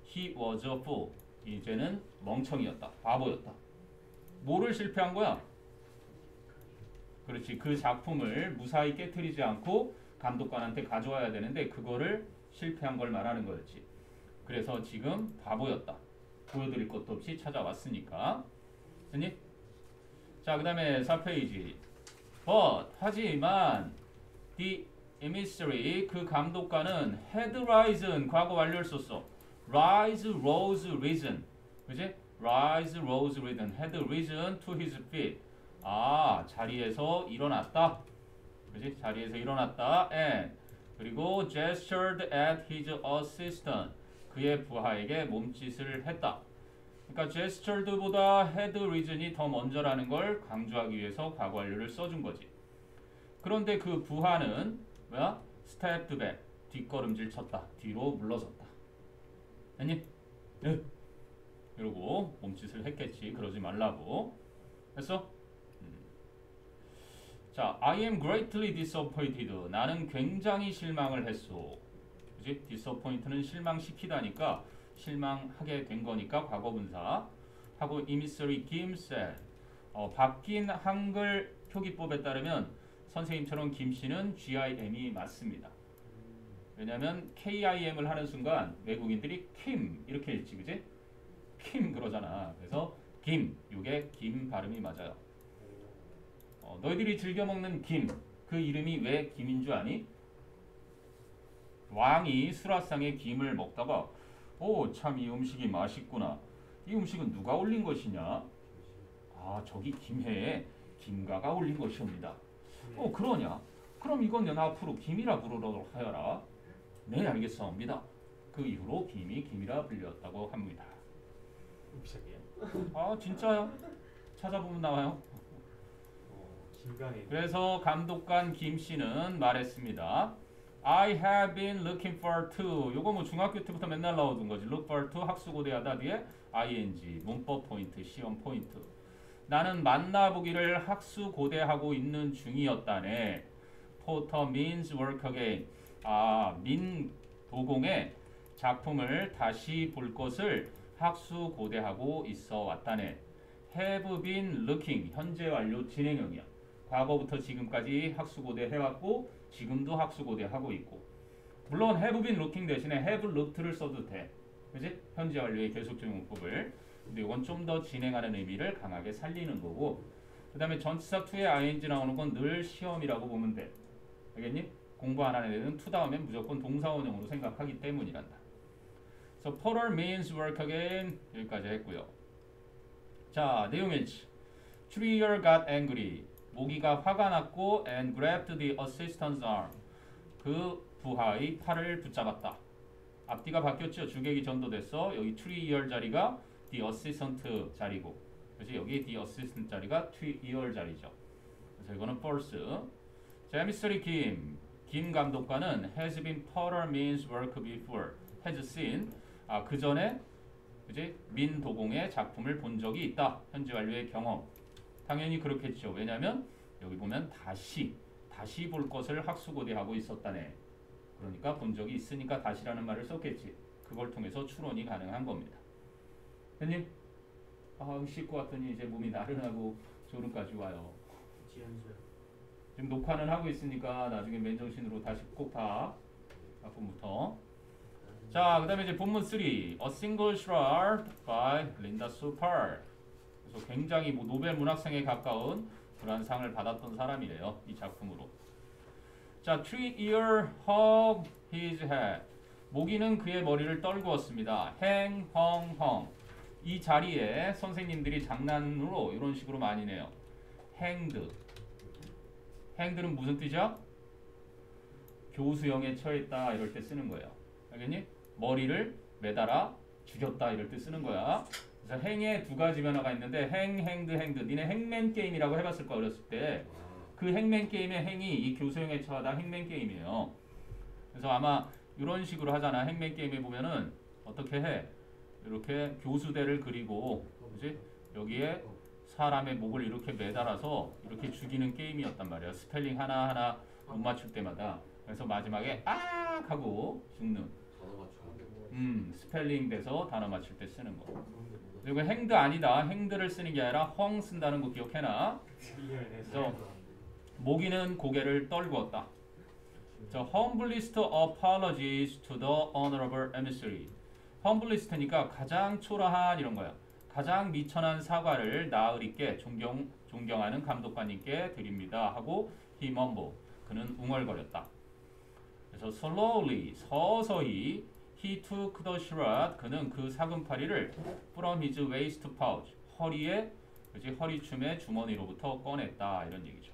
he was a fool. 이제는 멍청이였다. 바보였다. 뭐를 실패한 거야? 그렇지. 그 작품을 무사히 깨트리지 않고 감독관한테 가져와야 되는데 그거를 실패한 걸 말하는 거였지. 그래서 지금 바보였다. 보여드릴 것도 없이 찾아왔으니까. 됐니? 자, 그 다음에 4페이지. But 하지만 the emissary 그 감독관은 had risen 과거 완료를 썼어. rise, rose, risen. 그지? rise, rose, risen. had risen to his feet. 아, 자리에서 일어났다. 그지? 자리에서 일어났다. And 그리고 gestured at his assistant. 그의 부하에게 몸짓을 했다. 그러니까 gestured보다 had risen이 더 먼저라는 걸 강조하기 위해서 과거 완료를 써준 거지. 그런데 그 부하는 뭐야? stepped back. 뒷걸음질 쳤다. 뒤로 물러섰다. 아니? 네. 이러고 몸짓을 했겠지. 그러지 말라고. 했어? 자, I am greatly disappointed. 나는 굉장히 실망을 했소. 그지? disappoint는 실망시키다니까 실망하게 된 거니까 과거분사 하고 emissary 김 said. 바뀐 한글 표기법에 따르면 선생님처럼 김 씨는 GIM이 맞습니다. 왜냐면 KIM을 하는 순간 외국인들이 킴 이렇게 읽지, 그지? 킴 그러잖아. 그래서 김, 이게 김 발음이 맞아요. 너희들이 즐겨 먹는 김, 그 이름이 왜 김인 줄 아니? 왕이 수라상에 김을 먹다가 오, 참 이 음식이 맛있구나. 이 음식은 누가 올린 것이냐? 아, 저기 김해에 김가가 올린 것이옵니다. 그러냐? 그럼 이건 내 앞으로 김이라 부르도록 하여라. 네, 알겠사옵니다. 그 이후로 김이 김이라 불렸다고 합니다. 음식이에요? 아, 진짜요? 찾아보면 나와요. 김간에 그래서 감독관 김 씨는 말했습니다. I have been looking for to. 요거 뭐 중학교 때부터 맨날 나오던 거지. look for to 학수고대하다 뒤에 ing 문법 포인트, 시험 포인트. 나는 만나보기를 학수고대하고 있는 중이었다네. Porter means work again. 아, 민 도공의 작품을 다시 볼 것을 학수고대하고 있어 왔다네. have been looking 현재 완료 진행형이야. 과거부터 지금까지 학수고대 해왔고 지금도 학수고대 하고 있고. 물론 have been looking 대신에 have looked를 써도 돼. 그지? 현재 완료의 계속적 용법을. 근데 이건 좀 더 진행하는 의미를 강하게 살리는 거고. 그 다음에 전치사 to에 ing 나오는 건 늘 시험이라고 보면 돼. 알겠니? 공부 안 하는 애들은 to 다음엔 무조건 동사원형으로 생각하기 때문이란다. So Porter means work again. 여기까지 했고요. 자, 내용 일치. Trier got angry. 모기가 화가 났고 and grabbed the assistant's arm. 그 부하의 팔을 붙잡았다. 앞뒤가 바뀌었죠. 주객이 전도됐어. 여기 Trier 자리가 the assistant 자리고, 그래서 여기 the assistant 자리가 Trier 자리죠. 그래서 이거는 false. 자, emissary 김 감독관은 has been Porter means work before. has seen. 그 전에 그지? 민 도공의 작품을 본 적이 있다. 현재 완료의 경험. 당연히 그렇겠죠. 왜냐하면 여기 보면 다시 볼 것을 학수고대하고 있었다네. 그러니까 본 적이 있으니까 다시라는 말을 썼겠지. 그걸 통해서 추론이 가능한 겁니다. 형님, 씻고 왔더니 이제 몸이 나른하고 졸음까지 와요. 지연소요. 지금 녹화는 하고 있으니까 나중에 맨정신으로 다시 꼭 봐. 아침부터. 자, 그 다음에 이제 본문 3. A Single Shroud by Linda Super. 그래서 굉장히 노벨 문학상에 가까운 그러한 상을 받았던 사람이래요. 이 작품으로. 자, Trier hung his head. 모기는 그의 머리를 떨구었습니다. hang, hung, hung. 이 자리에 선생님들이 장난으로 이런 식으로 많이 내요. hanged. hanged는 무슨 뜻이야? 교수형에 처했다 이럴 때 쓰는 거예요. 알겠니? 머리를 매달아 죽였다 이럴 때 쓰는 거야. 그래서 행에 두 가지 변화가 있는데 행, 행드, 행드. 니네 행맨 게임이라고 해봤을 거야 어렸을 때. 그 행맨 게임의 행이 이 교수형에 처하다 행맨 게임이에요. 그래서 아마 이런 식으로 하잖아. 행맨 게임에 보면은 어떻게 해? 이렇게 교수대를 그리고, 그지? 여기에 사람의 목을 이렇게 매달아서 이렇게 죽이는 게임이었단 말이야. 스펠링 하나하나 못 맞출 때마다. 그래서 마지막에 악 하고 죽는. 스펠링 돼서 단어 맞출 때 쓰는 거. 그리고 행드 아니다. 행드를 쓰는 게 아니라 헝 쓴다는 거 기억해놔. 그래서 모기는 고개를 떨구었다. 저 humblest apologies to the honorable emissary. humblest니까 가장 초라한 이런 거야. 가장 미천한 사과를 나으리께 존경하는 감독관님께 드립니다 하고 he mumbled 그는 웅얼거렸다. 그래서 slowly 서서히 he took the shroud 그는 그 사금파리를 from his waist pouch 허리에 그지 허리춤의 주머니로부터 꺼냈다 이런 얘기죠.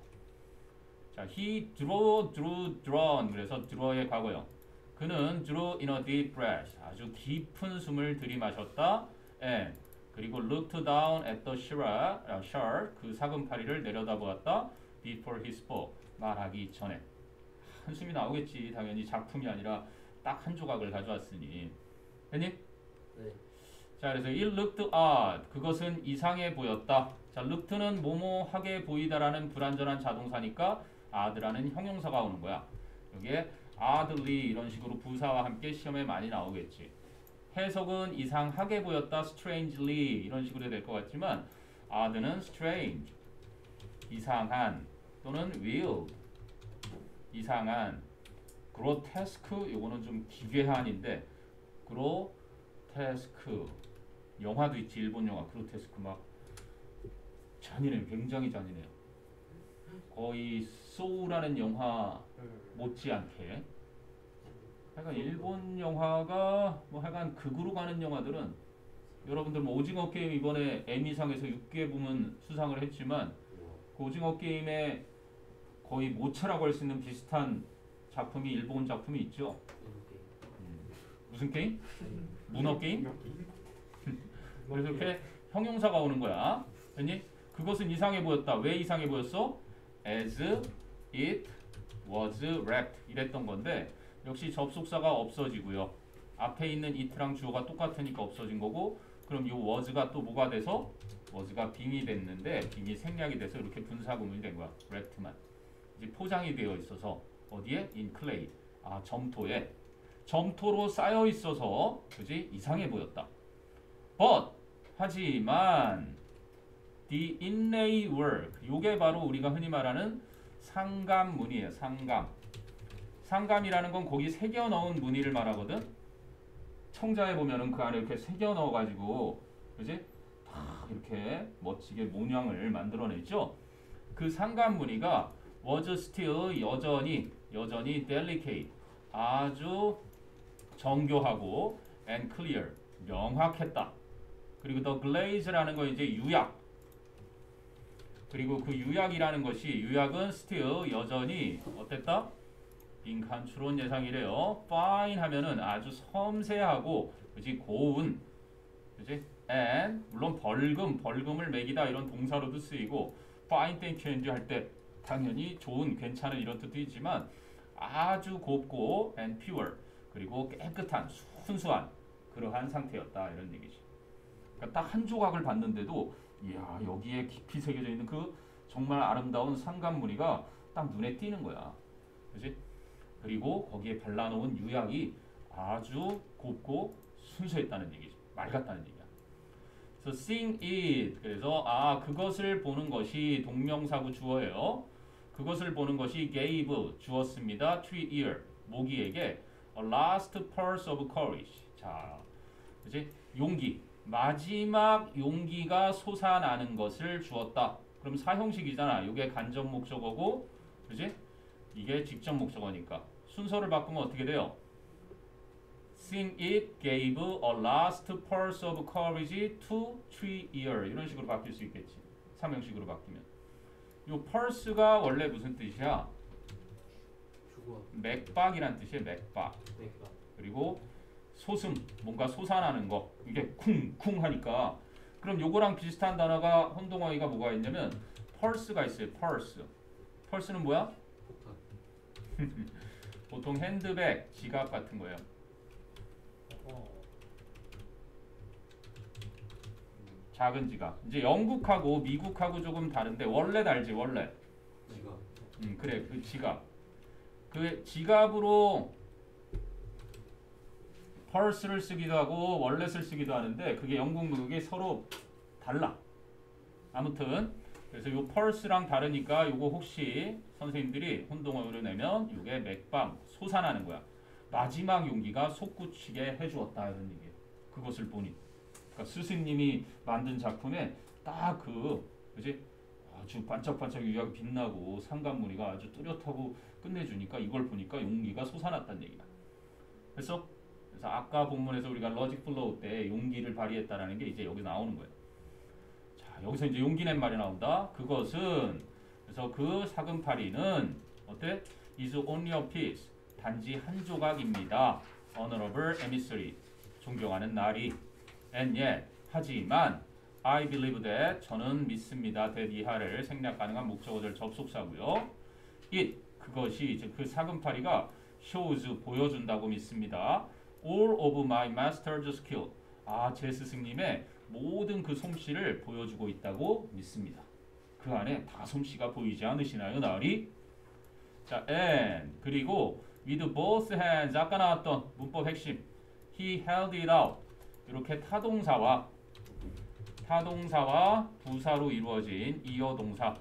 자, he drawn 그래서 draw의 과거형. 그는 drew in a deep breath 아주 깊은 숨을 들이마셨다. and 그리고 looked down at the shard 그 사금파리를 내려다보았다. before he spoke 말하기 전에. 한숨이 나오겠지. 당연히 작품이 아니라 딱 한 조각을 가져왔으니. 됐니? 네. 자, 그래서 it looked odd. 그것은 이상해 보였다. 자, looked는 뭐뭐하게 보이다라는 불완전한 자동사니까 odd라는 형용사가 오는 거야. 여기에 oddly 이런 식으로 부사와 함께 시험에 많이 나오겠지. 해석은 이상하게 보였다. strangely 이런 식으로 될 것 같지만 odd는 strange 이상한 또는 weird 이상한 grotesque 요거는 좀 기괴한인데 grotesque 영화도 있지. 일본 영화 grotesque 막 잔인해요. 굉장히 잔인해요. 거의 소우라는 영화 못지않게. 하여간 일본 영화가 뭐 하여간 극으로 가는 영화들은 여러분들 뭐 오징어 게임 이번에 에미상에서 6개 부문 수상을 했지만 그 오징어 게임에 거의 모체라고 할 수 있는 비슷한 작품이 일본 작품이 있죠. 무슨 게임? 문어 게임? 그래서 이렇게 형용사가 오는 거야. 됐니? 그것은 이상해 보였다. 왜 이상해 보였어? As it was wrapped 이랬던 건데 역시 접속사가 없어지고요. 앞에 있는 it랑 주어가 똑같으니까 없어진 거고 그럼 이 was가 또 뭐가 돼서? was가 빙이 됐는데 빙이 생략이 돼서 이렇게 분사구문이 된 거야. wrapped만. 이제 포장이 되어 있어서 어디에? in clay. 아, 점토에. 점토로 쌓여 있어서 그지? 이상해 보였다. But 하지만 the inlay work 요게 바로 우리가 흔히 말하는 상감문이에요. 상감. 상감이라는 건 거기 새겨 넣은 무늬를 말하거든. 청자에 보면은 그 안에 이렇게 새겨 넣어 가지고 그지? 다 이렇게 멋지게 모양을 만들어내죠. 그 상감 무늬가 was still 여전히 delicate 아주 정교하고 and clear 명확했다. 그리고 the glaze라는 건 이제 유약. 그리고 그 유약이라는 것이 유약은 still 여전히 어땠다? 빈칸추론 예상이래요. fine 하면은 아주 섬세하고 그지 고운 그지? and 물론 벌금을 매기다 이런 동사로도 쓰이고 fine thank you 할 때 당연히 좋은 괜찮은 이런 뜻도 있지만 아주 곱고 and pure 그리고 깨끗한 순수한 그러한 상태였다 이런 얘기지. 그러니까 딱 한 조각을 봤는데도 이야 여기에 깊이 새겨져 있는 그 정말 아름다운 상감무늬가 딱 눈에 띄는 거야. 그렇지? 그리고 거기에 발라놓은 유약이 아주 곱고 순수했다는 얘기지. 맑았다는 얘기야. 그래서 seeing it 그래서 그것을 보는 것이 동명사구 주어예요. 그것을 보는 것이 gave 주었습니다. to ear 모기에게 a last pulse of courage. 자, 그렇지? 용기 마지막 용기가 솟아나는 것을 주었다. 그럼 사형식이잖아. 이게 간접 목적어고, 그렇지? 이게 직접 목적어니까 순서를 바꾸면 어떻게 돼요? Seeing it gave a last pulse of courage to tree ear 이런 식으로 바뀔 수 있겠지. 삼형식으로 바뀌면. 요 pulse가 원래 무슨 뜻이야? 죽어. 맥박이란 뜻이에요. 맥박. 맥박. 그리고 솟음, 뭔가 솟아나는 거. 이게 쿵쿵 하니까. 그럼 요거랑 비슷한 단어가 혼동어휘가 뭐가 있냐면 pulse가 있어요. pulse. pulse는 뭐야? 폭탄. 보통 핸드백, 지갑 같은 거예요. 작은 지갑. 이제 영국하고 미국하고 조금 다른데 원래 달지 원래. 지갑. 그래 그 지갑. 그 지갑으로 펄스를 쓰기도 하고 월렛을 쓰기도 하는데 그게 영국 미국이 서로 달라. 아무튼 그래서 요 펄스랑 다르니까 요거 혹시 선생님들이 혼동어로 내면 요게 맥박 솟아나는 거야. 마지막 용기가 솟구치게 해주었다 이런 얘기예요. 그것을 보니. 그러니까 스승님이 만든 작품에 딱 그지? 아주 반짝반짝 유리하게 빛나고 상간무늬가 아주 뚜렷하고 끝내주니까 이걸 보니까 용기가 솟아났다는 얘기야. 그래서 아까 본문에서 우리가 로직 플로우 때 용기를 발휘했다라는 게 이제 여기 나오는 거예요. 자, 여기서 이제 용기낸 말이 나온다. 그것은 그래서 그 사금파리는 어때? is only a piece. 단지 한 조각입니다. honorable emissary. 존경하는 나리. and yet 하지만 I believe that 저는 믿습니다. that 이하를 생략 가능한 목적어절 접속사고요. it 그것이 즉 그 사금파리가 shows 보여준다고 믿습니다. all of my master's skill. 제 스승님의 모든 그 솜씨를 보여주고 있다고 믿습니다. 그 안에 다 솜씨가 보이지 않으시나요, 나으리? 자, and 그리고 with both hands 아까 나왔던 문법 핵심 he held it out. 이렇게 타동사와 부사로 이루어진 이어동사,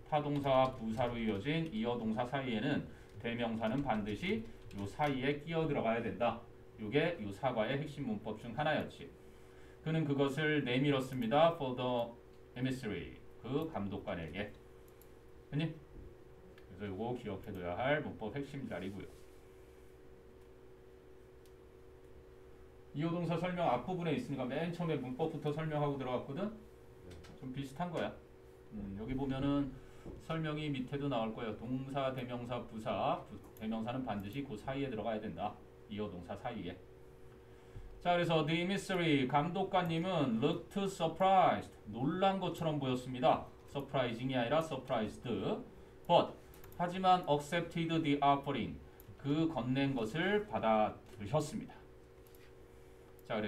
타동사와 부사로 이어진 이어동사 사이에는 대명사는 반드시 요 사이에 끼어 들어가야 된다. 이게 요 사과의 핵심 문법 중 하나였지. 그는 그것을 내밀었습니다. For the emissary. 그 감독관에게. 됐니? 그래서 요거 기억해둬야 할 문법 핵심 자리고요. 이어동사 설명 앞부분에 있으니까 맨 처음에 문법부터 설명하고 들어갔거든? 좀 비슷한 거야. 여기 보면은 설명이 밑에도 나올 거예요. 동사, 대명사, 부사. 대명사는 반드시 그 사이에 들어가야 된다. 이어동사 사이에. 자, 그래서 the emissary 감독관님은 looked surprised. 놀란 것처럼 보였습니다. surprising이 아니라 surprised. but 하지만 accepted the offering. 그 건넨 것을 받아들였습니다. 자,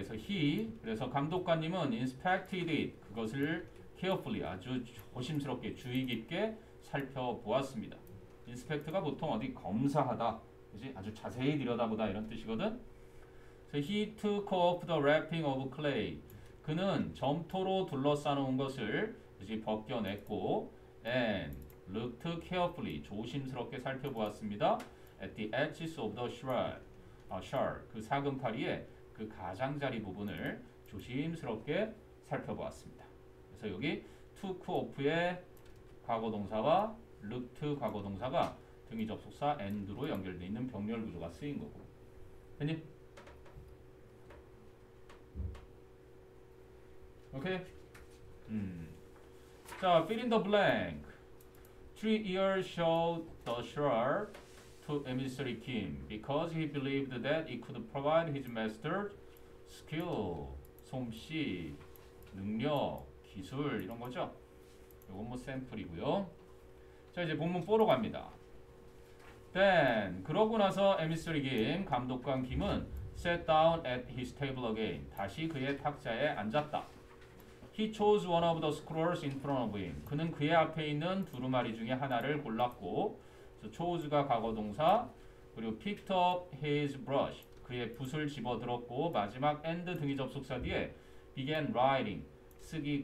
그래서 감독관님은 inspected it. 그것을 carefully 아주 조심스럽게 주의 깊게 살펴보았습니다. inspect가 보통 어디 검사하다, 그지? 아주 자세히 들여다보다 이런 뜻이거든. 그래서 he took off the wrapping of clay. 그는 점토로 둘러싸놓은 것을 그지 벗겨냈고 and looked carefully 조심스럽게 살펴보았습니다. at the edges of the shard. 그 사금파리의 그 가장자리 부분을 조심스럽게 살펴보았습니다. 그래서 여기 took off의 과거동사와 looked 과거동사가 등위 접속사 and로 연결되어 있는 병렬 구조가 쓰인 거고. 됐니? 오케이? 자, fill in the blank. 3 years showed the shard to emissary Kim because he believed that it could provide his master skill, 솜씨, 능력, 기술 이런 거죠. 이건 뭐 샘플이고요. 자, 이제 본문 4로 갑니다. Then 그러고 나서 emissary Kim, 감독관 김은 sat down at his table again. 다시 그의 탁자에 앉았다. He chose one of the scrolls in front of him. 그는 그의 앞에 있는 두루마리 중에 하나를 골랐고, chose가 과거동사, 그리고 picked up his brush. 그의 붓을 집어들었고, 마지막 and 등위 접속사 뒤에 began writing.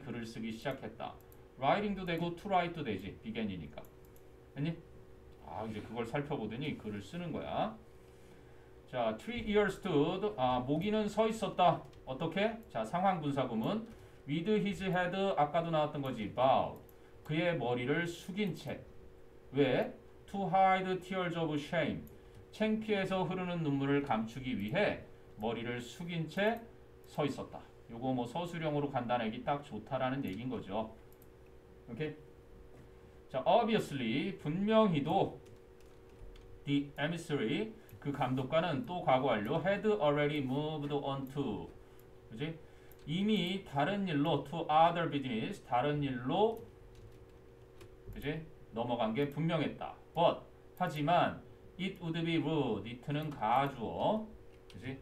글을 쓰기 시작했다. writing도 되고 to write도 되지. began이니까. 아니? 이제 그걸 살펴보더니 글을 쓰는 거야. 자, 3 years stood. 모기는 서 있었다. 어떻게? 자, 상황 분사 구문. with his head 아까도 나왔던 거지. bowed. 그의 머리를 숙인 채. 왜? to hide tears of shame. 창피해서 흐르는 눈물을 감추기 위해 머리를 숙인 채 서 있었다. 요거 뭐 서술형으로 간단하기 딱 좋다라는 얘기인 거죠. 오케이? 자, obviously 분명히도 the emissary 그 감독관은 또 과거 완료 had already moved on to. 그지? 이미 다른 일로 to other business 다른 일로 그지? 넘어간 게 분명했다. but 하지만 it would be rude it는 가주어 그지?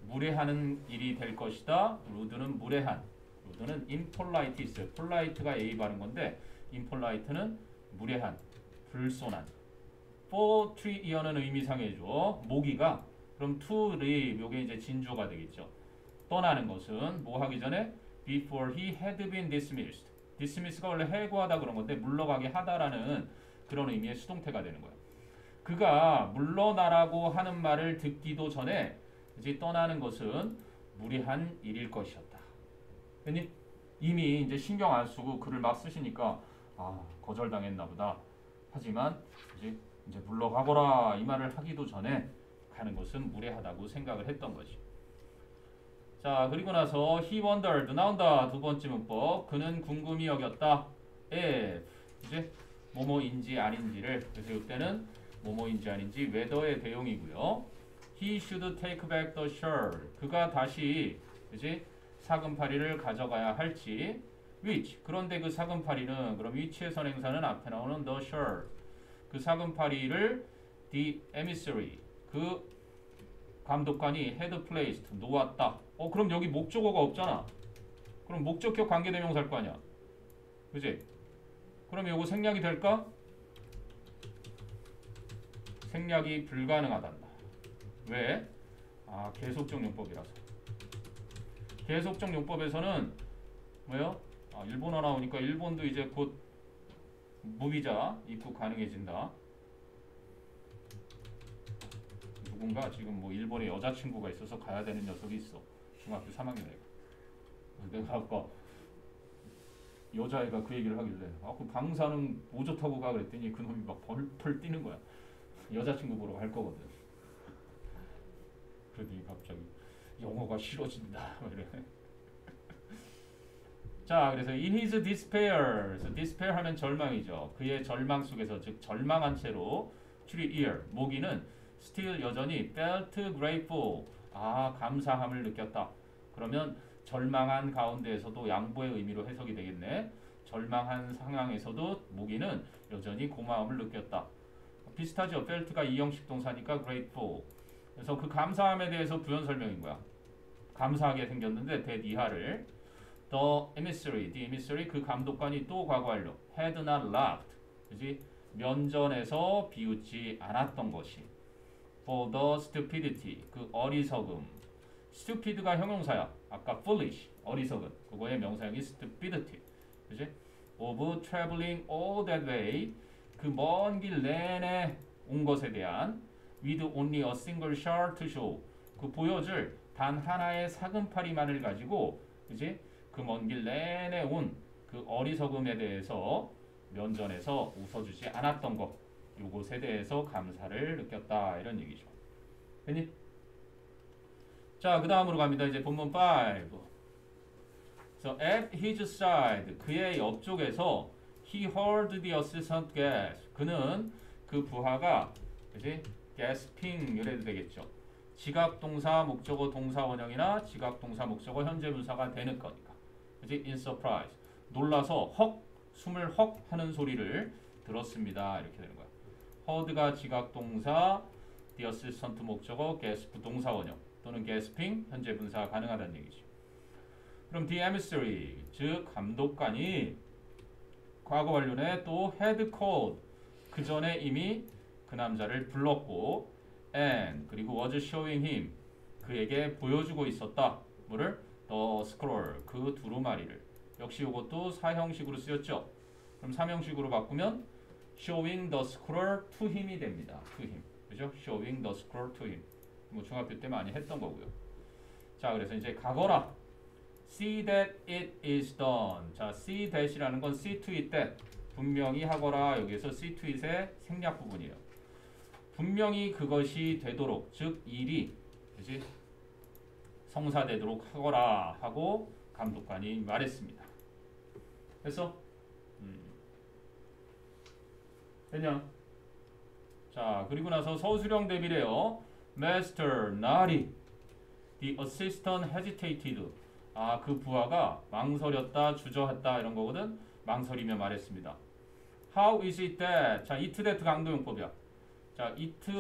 무례하는 일이 될 것이다. rude는 무례한. rude는 impolite 있어요. polite가 A 바른 건데 impolite는 무례한, 불손한. for 3 year는 의미상해줘. 모기가 그럼 to leave 요게 이제 진주어가 되겠죠. 떠나는 것은 뭐 하기 전에 before he had been dismissed. dismiss가 원래 해고하다 그런 건데 물러가게 하다라는 그런 의미의 수동태가 되는 거야. 그가 물러나라고 하는 말을 듣기도 전에 이제 떠나는 것은 무례한 일일 것이었다. 됐니? 이미 이제 신경 안 쓰고 글을 막 쓰시니까 아 거절당했나 보다. 하지만 이제 물러가거라 이 말을 하기도 전에 가는 것은 무례하다고 생각을 했던 거지. 자 그리고 나서 he wondered 나온다. 두 번째 문법. 그는 궁금히 여겼다. if 이제 뭐뭐인지 아닌지를. 그래서 이때는 뭐뭐인지 아닌지 whether의 대용이고요. he should take back the shirt. 그가 다시 그지 사금파리를 가져가야 할지. which 그런데 그 사금파리는 그럼 which의 선행사는 앞에 나오는 the shirt. 그 사금파리를 the emissary 그 감독관이 had placed 놓았다. 그럼 여기 목적어가 없잖아. 그럼 목적격 관계대명사일 거 아니야. 그지? 그럼 이거 생략이 될까? 생략이 불가능하단다. 왜? 계속적 용법이라서. 계속적 용법에서는 뭐예요? 일본어 나오니까 일본도 이제 곧 무비자 입국 가능해진다. 누군가 지금 뭐 일본에 여자친구가 있어서 가야 되는 녀석이 있어. 중학교 3학년 애가. 내가 아까 여자애가 그 얘기를 하길래 그 방사능 보조 타고 가 그랬더니 그놈이 막 벌벌 뛰는 거야. 여자친구 보러 갈 거거든. 그러더니 갑자기 영어가 싫어진다 이래. 자 그래서 in his despair. 그래서 despair 하면 절망이죠. 그의 절망 속에서 즉 절망한 채로 추리 ear 모기는 still 여전히 felt grateful. 감사함을 느꼈다. 그러면 절망한 가운데에서도 양보의 의미로 해석이 되겠네. 절망한 상황에서도 모기는 여전히 고마움을 느꼈다. 비슷하죠. felt가 이형식 동사니까 grateful. 그래서 그 감사함에 대해서 부연 설명인 거야. 감사하게 생겼는데 that 이하를 the emissary 그 감독관이 또 과거 완료 had not laughed. 그지? 면전에서 비웃지 않았던 것이 for the stupidity 그 어리석음. stupid가 형용사야. 아까 foolish 어리석은 그거의 명사형이 stupidity. 그지? of traveling all that way 그 먼 길 내내 온 것에 대한 with only a single shirt to show 그 보여줄 단 하나의 사금파리만을 가지고 그지? 그 먼 길 내내 온 그 어리석음에 대해서 면전에서 웃어주지 않았던 것 요것에 대해서 감사를 느꼈다 이런 얘기죠. 됐니? 자, 그 다음으로 갑니다. 이제 본문 5. So at his side 그의 옆쪽에서 he heard the assistant gasp. 그는 그 부하가 그지? gasping 이래도 되겠죠. 지각동사 목적어 동사 원형이나 지각동사 목적어 현재 분사가 되는 거니까. 그지? in surprise. 놀라서 헉 숨을 헉 하는 소리를 들었습니다. 이렇게 되는 거야. heard가 지각동사, the assistant 목적어, gasp 동사 원형 또는 gasping 현재 분사 가능하다는 얘기죠. 그럼 the emissary 즉 감독관이 과거 완료네 또 had called 그 전에 이미 그 남자를 불렀고 and 그리고 was showing him 그에게 보여주고 있었다. 뭐를? the scroll 그 두루마리를. 역시 이것도 사형식으로 쓰였죠. 그럼 삼형식으로 바꾸면 showing the scroll to him이 됩니다. to him. 그죠? showing the scroll to him. 뭐 중학교 때 많이 했던 거고요. 자, 그래서 이제 가거라. see that it is done. 자, see that이라는 건 see to it that. 분명히 하거라. 여기에서 see to it의 생략 부분이에요. 분명히 그것이 되도록, 즉 일이 그지? 성사되도록 하거라 하고 감독관이 말했습니다. 됐어? 됐냐? 자, 그리고 나서 서술형 대비래요. Master, 나리. The assistant hesitated. 그 부하가 망설였다, 주저했다 이런 거거든. 망설이며 말했습니다. How is it that? 자, it that 강도용법이야. 자, it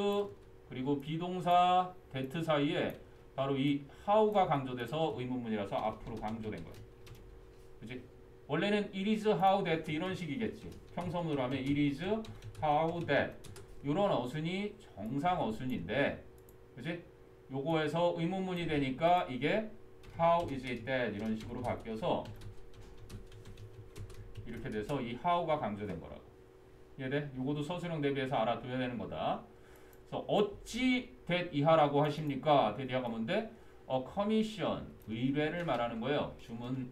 그리고 비동사 that 사이에 바로 이 how가 강조돼서 의문문이라서 앞으로 강조된 거야. 그치? 원래는 it is how that 이런 식이겠지. 평서문으로 하면 it is how that 이런 어순이 정상 어순인데 그치? 요거에서 의문문이 되니까 이게 how is it that 이런 식으로 바뀌어서 이렇게 돼서 이 how가 강조된 거라고. 이해돼? 요거도 서술형 대비해서 알아둬야 되는 거다. 그래서 어찌 that 이하라고 하십니까? that 이하가 뭔데? commission 의뢰를 말하는 거예요. 주문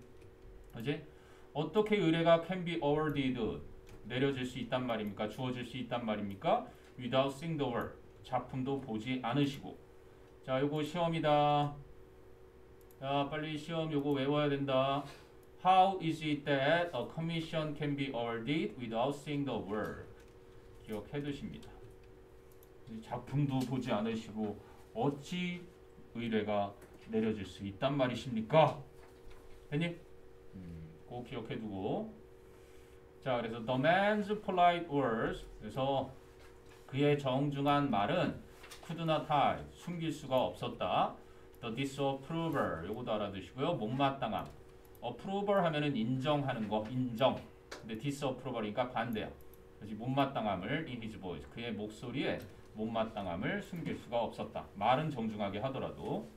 그지? 어떻게 의뢰가 can be awarded 내려질 수 있단 말입니까? 주어질 수 있단 말입니까? without seeing the work 작품도 보지 않으시고. 자, 요거 시험이다. 자, 빨리 시험 요거 외워야 된다. How is it that a commission can be awarded without seeing the work? 기억해 두십니다. 작품도 보지 않으시고 어찌 의뢰가 내려질 수 있단 말이십니까? 됐니? 꼭 기억해 두고. 자, 그래서 the man's polite words. 그래서 그의 정중한 말은 could not hide. 숨길 수가 없었다. The disapproval. 요거도 알아두시고요. 못마땅함. approval 하면은 인정하는 거, 인정. 근데 disapproval이니까 반대야. 그래서 못마땅함을 in his voice. 그의 목소리에 못마땅함을 숨길 수가 없었다. 말은 정중하게 하더라도.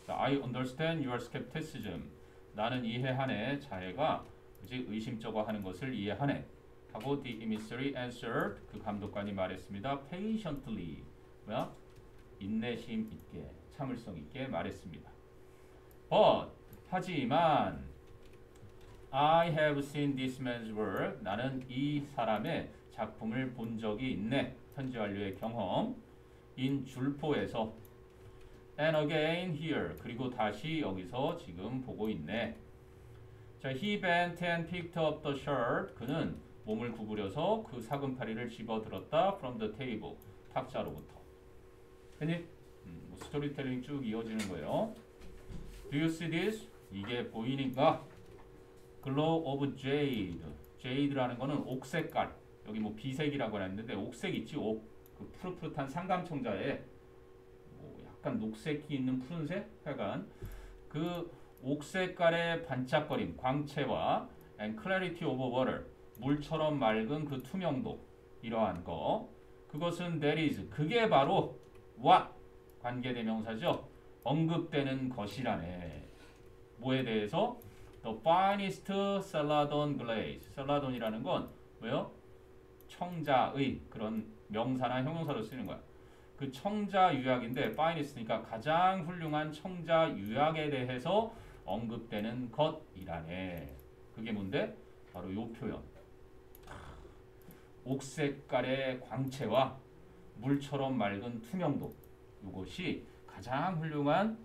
자, I understand your skepticism. 나는 이해하네. 자해가 그지 의심쩍어 하는 것을 이해하네. 하고 the emissary answered. 그 감독관이 말했습니다. patiently. 뭐야? 인내심 있게, 참을성 있게 말했습니다. But 하지만 I have seen this man's work. 나는 이 사람의 작품을 본 적이 있네. 현지 완료의 경험. in 줄포에서 and again here. 그리고 다시 여기서 지금 보고 있네. 자, he bent and picked up the shirt. 그는 몸을 구부려서 그 사금파리를 집어들었다. from the table. 탁자로부터. 됐니? 스토리텔링 쭉 이어지는 거예요. Do you see this? 이게 보이니까 glow of jade. jade라는 거는 옥색깔. 여기 뭐 비색이라고 했는데 옥색 있지? 옥. 그 푸릇푸릇한 상감청자에 뭐 약간 녹색이 있는 푸른색? 하여간 그 옥색깔의 반짝거림, 광채와 and clarity of water. 물처럼 맑은 그 투명도. 이러한 거. 그것은 that is. 그게 바로 what? 관계대명사죠. 언급되는 것이라네. 뭐에 대해서? The finest celadon glaze. 셀라돈이라는 건 뭐예요? 청자의 그런 명사나 형용사로 쓰는 거야. 그 청자 유약인데 finest니까 가장 훌륭한 청자 유약에 대해서 언급되는 것이라네. 그게 뭔데? 바로 요 표현. 옥색깔의 광채와 물처럼 맑은 투명도. 이것이 가장 훌륭한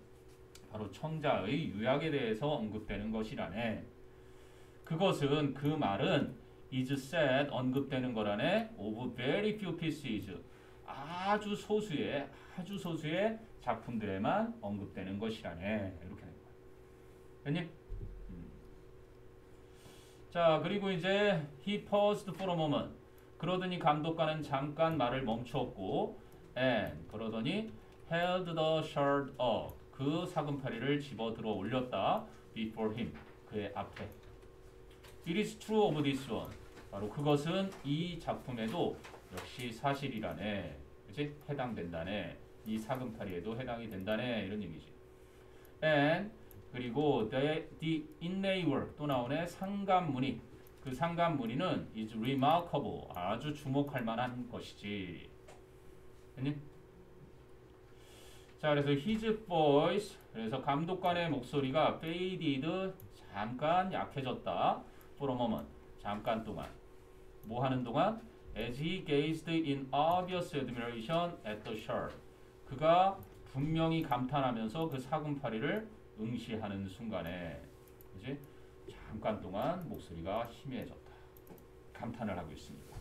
바로 청자의 유약에 대해서 언급되는 것이라네. 그것은 그 말은 is said 언급되는 거라네. of very few pieces 아주 소수의 작품들에만 언급되는 것이라네. 이렇게 되는 거야. 됐니? 자, 그리고 이제 he paused for a moment. 그러더니 감독관은 잠깐 말을 멈추었고 and 그러더니 held the shirt up. 그 사금파리를 집어들어 올렸다. before him. 그의 앞에. It is true of this one. 바로 그것은 이 작품에도 역시 사실이라네. 그치? 해당된다네. 이 사금파리에도 해당이 된다네. 이런 얘기지. And 그리고 the inlay work 또 나오네. 상감무늬. 그 상감무늬는 is remarkable. 아주 주목할 만한 것이지. 됐니? 자, 그래서 his voice. 그래서 감독관의 목소리가 faded. 잠깐 약해졌다. for a moment. 잠깐 동안. 뭐 하는 동안? As he gazed in obvious admiration at the shirt. 그가 분명히 감탄하면서 그 사금파리를 응시하는 순간에, 그지? 잠깐 동안 목소리가 희미해졌다. 감탄을 하고 있습니다.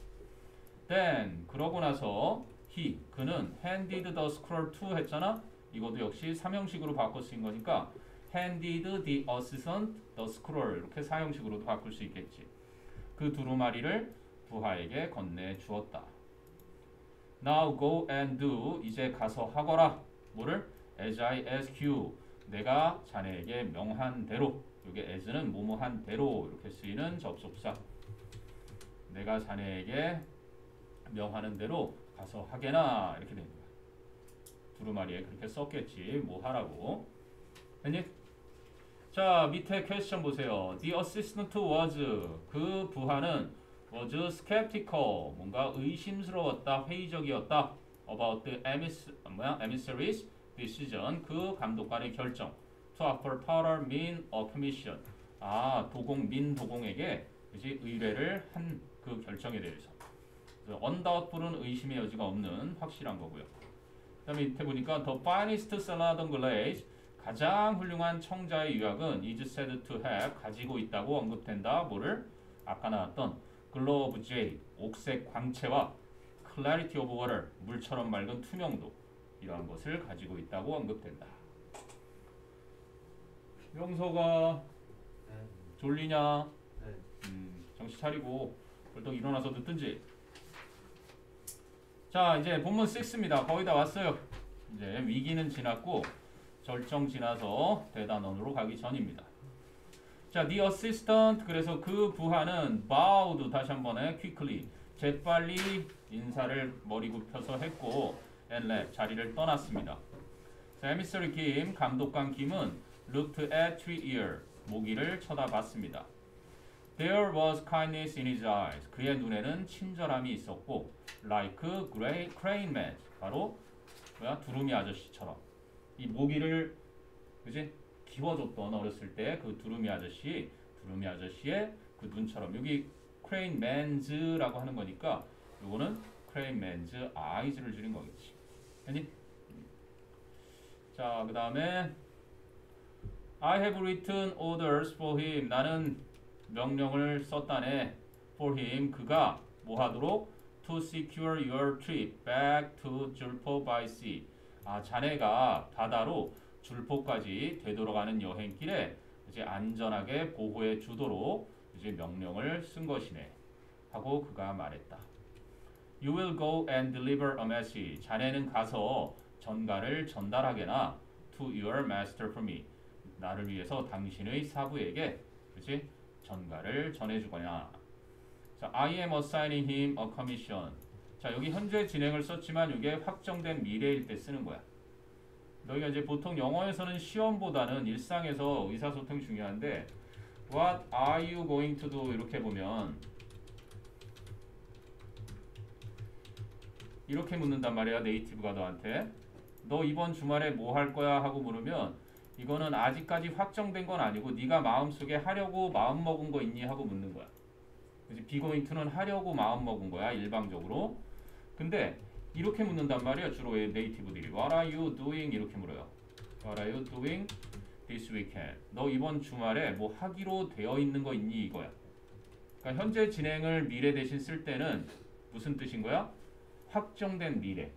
Then 그러고 나서 he 그는 handed the scroll to 했잖아. 이것도 역시 삼형식으로 바꿔 쓰인 거니까 handed the assistant the scroll 이렇게 사형식으로도 바꿀 수 있겠지. 그 두루마리를 부하에게 건네 주었다. Now go and do. 이제 가서 하거라. 뭐를? As I ask you. 내가 자네에게 명한 대로. 이게 as는 뭐뭐한 대로 이렇게 쓰이는 접속사. 내가 자네에게 명하는 대로 가서 하게나 이렇게 됩니다. 두루마리에 그렇게 썼겠지. 뭐 하라고. 됐니? 자, 밑에 퀘스천 보세요. The assistant was. 그 부하는 was skeptical. 뭔가 의심스러웠다. 회의적이었다. About the emissary's decision. 그 감독관의 결정. To offer power mean a commission. 도공 민도공에게 그지 의뢰를 한 그 결정에 대해서. 그래서 undoubted는 의심의 여지가 없는 확실한 거고요. 그다음에 밑에 보니까 the finest salad on glaze 가장 훌륭한 청자의 유약은 is said to have 가지고 있다고 언급된다. 뭐를? 아까 나왔던 glow of jade 옥색 광채와 clarity of water 물처럼 맑은 투명도 이러한 것을 가지고 있다고 언급된다. 명서가 네. 졸리냐? 네. 정신 차리고 벌떡 일어나서 듣든지. 자, 이제 본문 6입니다. 거의 다 왔어요. 이제 위기는 지났고 절정 지나서 대단원으로 가기 전입니다. 자, the assistant 그래서 그 부하는 bowed 다시 한번에 quickly 재빨리 인사를 머리 굽혀서 했고 and left 자리를 떠났습니다. 자, emissary 김 감독관 김은 looked at three ear 모기를 쳐다봤습니다. There was kindness in his eyes. 그의 눈에는 친절함이 있었고, like crane man. 바로 뭐야? 두루미 아저씨처럼 이 모기를 그지 키워줬던 어렸을 때 그 두루미 아저씨의 그 눈처럼 여기 crane man's라고 하는 거니까 요거는 crane man's eyes를 줄인 거겠지. 아니? 자, 그다음에 I have written orders for him. 나는 명령을 썼다네. for him 그가 뭐 하도록 to secure your trip back to 줄포 by sea. 자네가 바다로 줄포까지 되돌아가는 여행길에 이제 안전하게 보호해 주도록 이제 명령을 쓴 것이네. 하고 그가 말했다. You will go and deliver a message. 자네는 가서 전가를 전달하게나 to your master for me. 나를 위해서 당신의 사부에게 그치? 전가를 전해주거나. 자, I am assigning him a commission. 자, 여기 현재 진행을 썼지만 이게 확정된 미래일 때 쓰는 거야. 너희가 이제 보통 영어에서는 시험보다는 일상에서 의사소통 중요한데 What are you going to do? 이렇게 보면 이렇게 묻는단 말이야. 네이티브가 너한테 너 이번 주말에 뭐 할 거야? 하고 물으면 이거는 아직까지 확정된 건 아니고 네가 마음속에 하려고 마음먹은 거 있니? 하고 묻는 거야. 그치? be going to는 하려고 마음먹은 거야. 일방적으로. 근데 이렇게 묻는단 말이야. 주로 네이티브들이 What are you doing? 이렇게 물어요. What are you doing this weekend? 너 이번 주말에 뭐 하기로 되어 있는 거 있니? 이거야. 그러니까 현재 진행을 미래 대신 쓸 때는 무슨 뜻인 거야? 확정된 미래.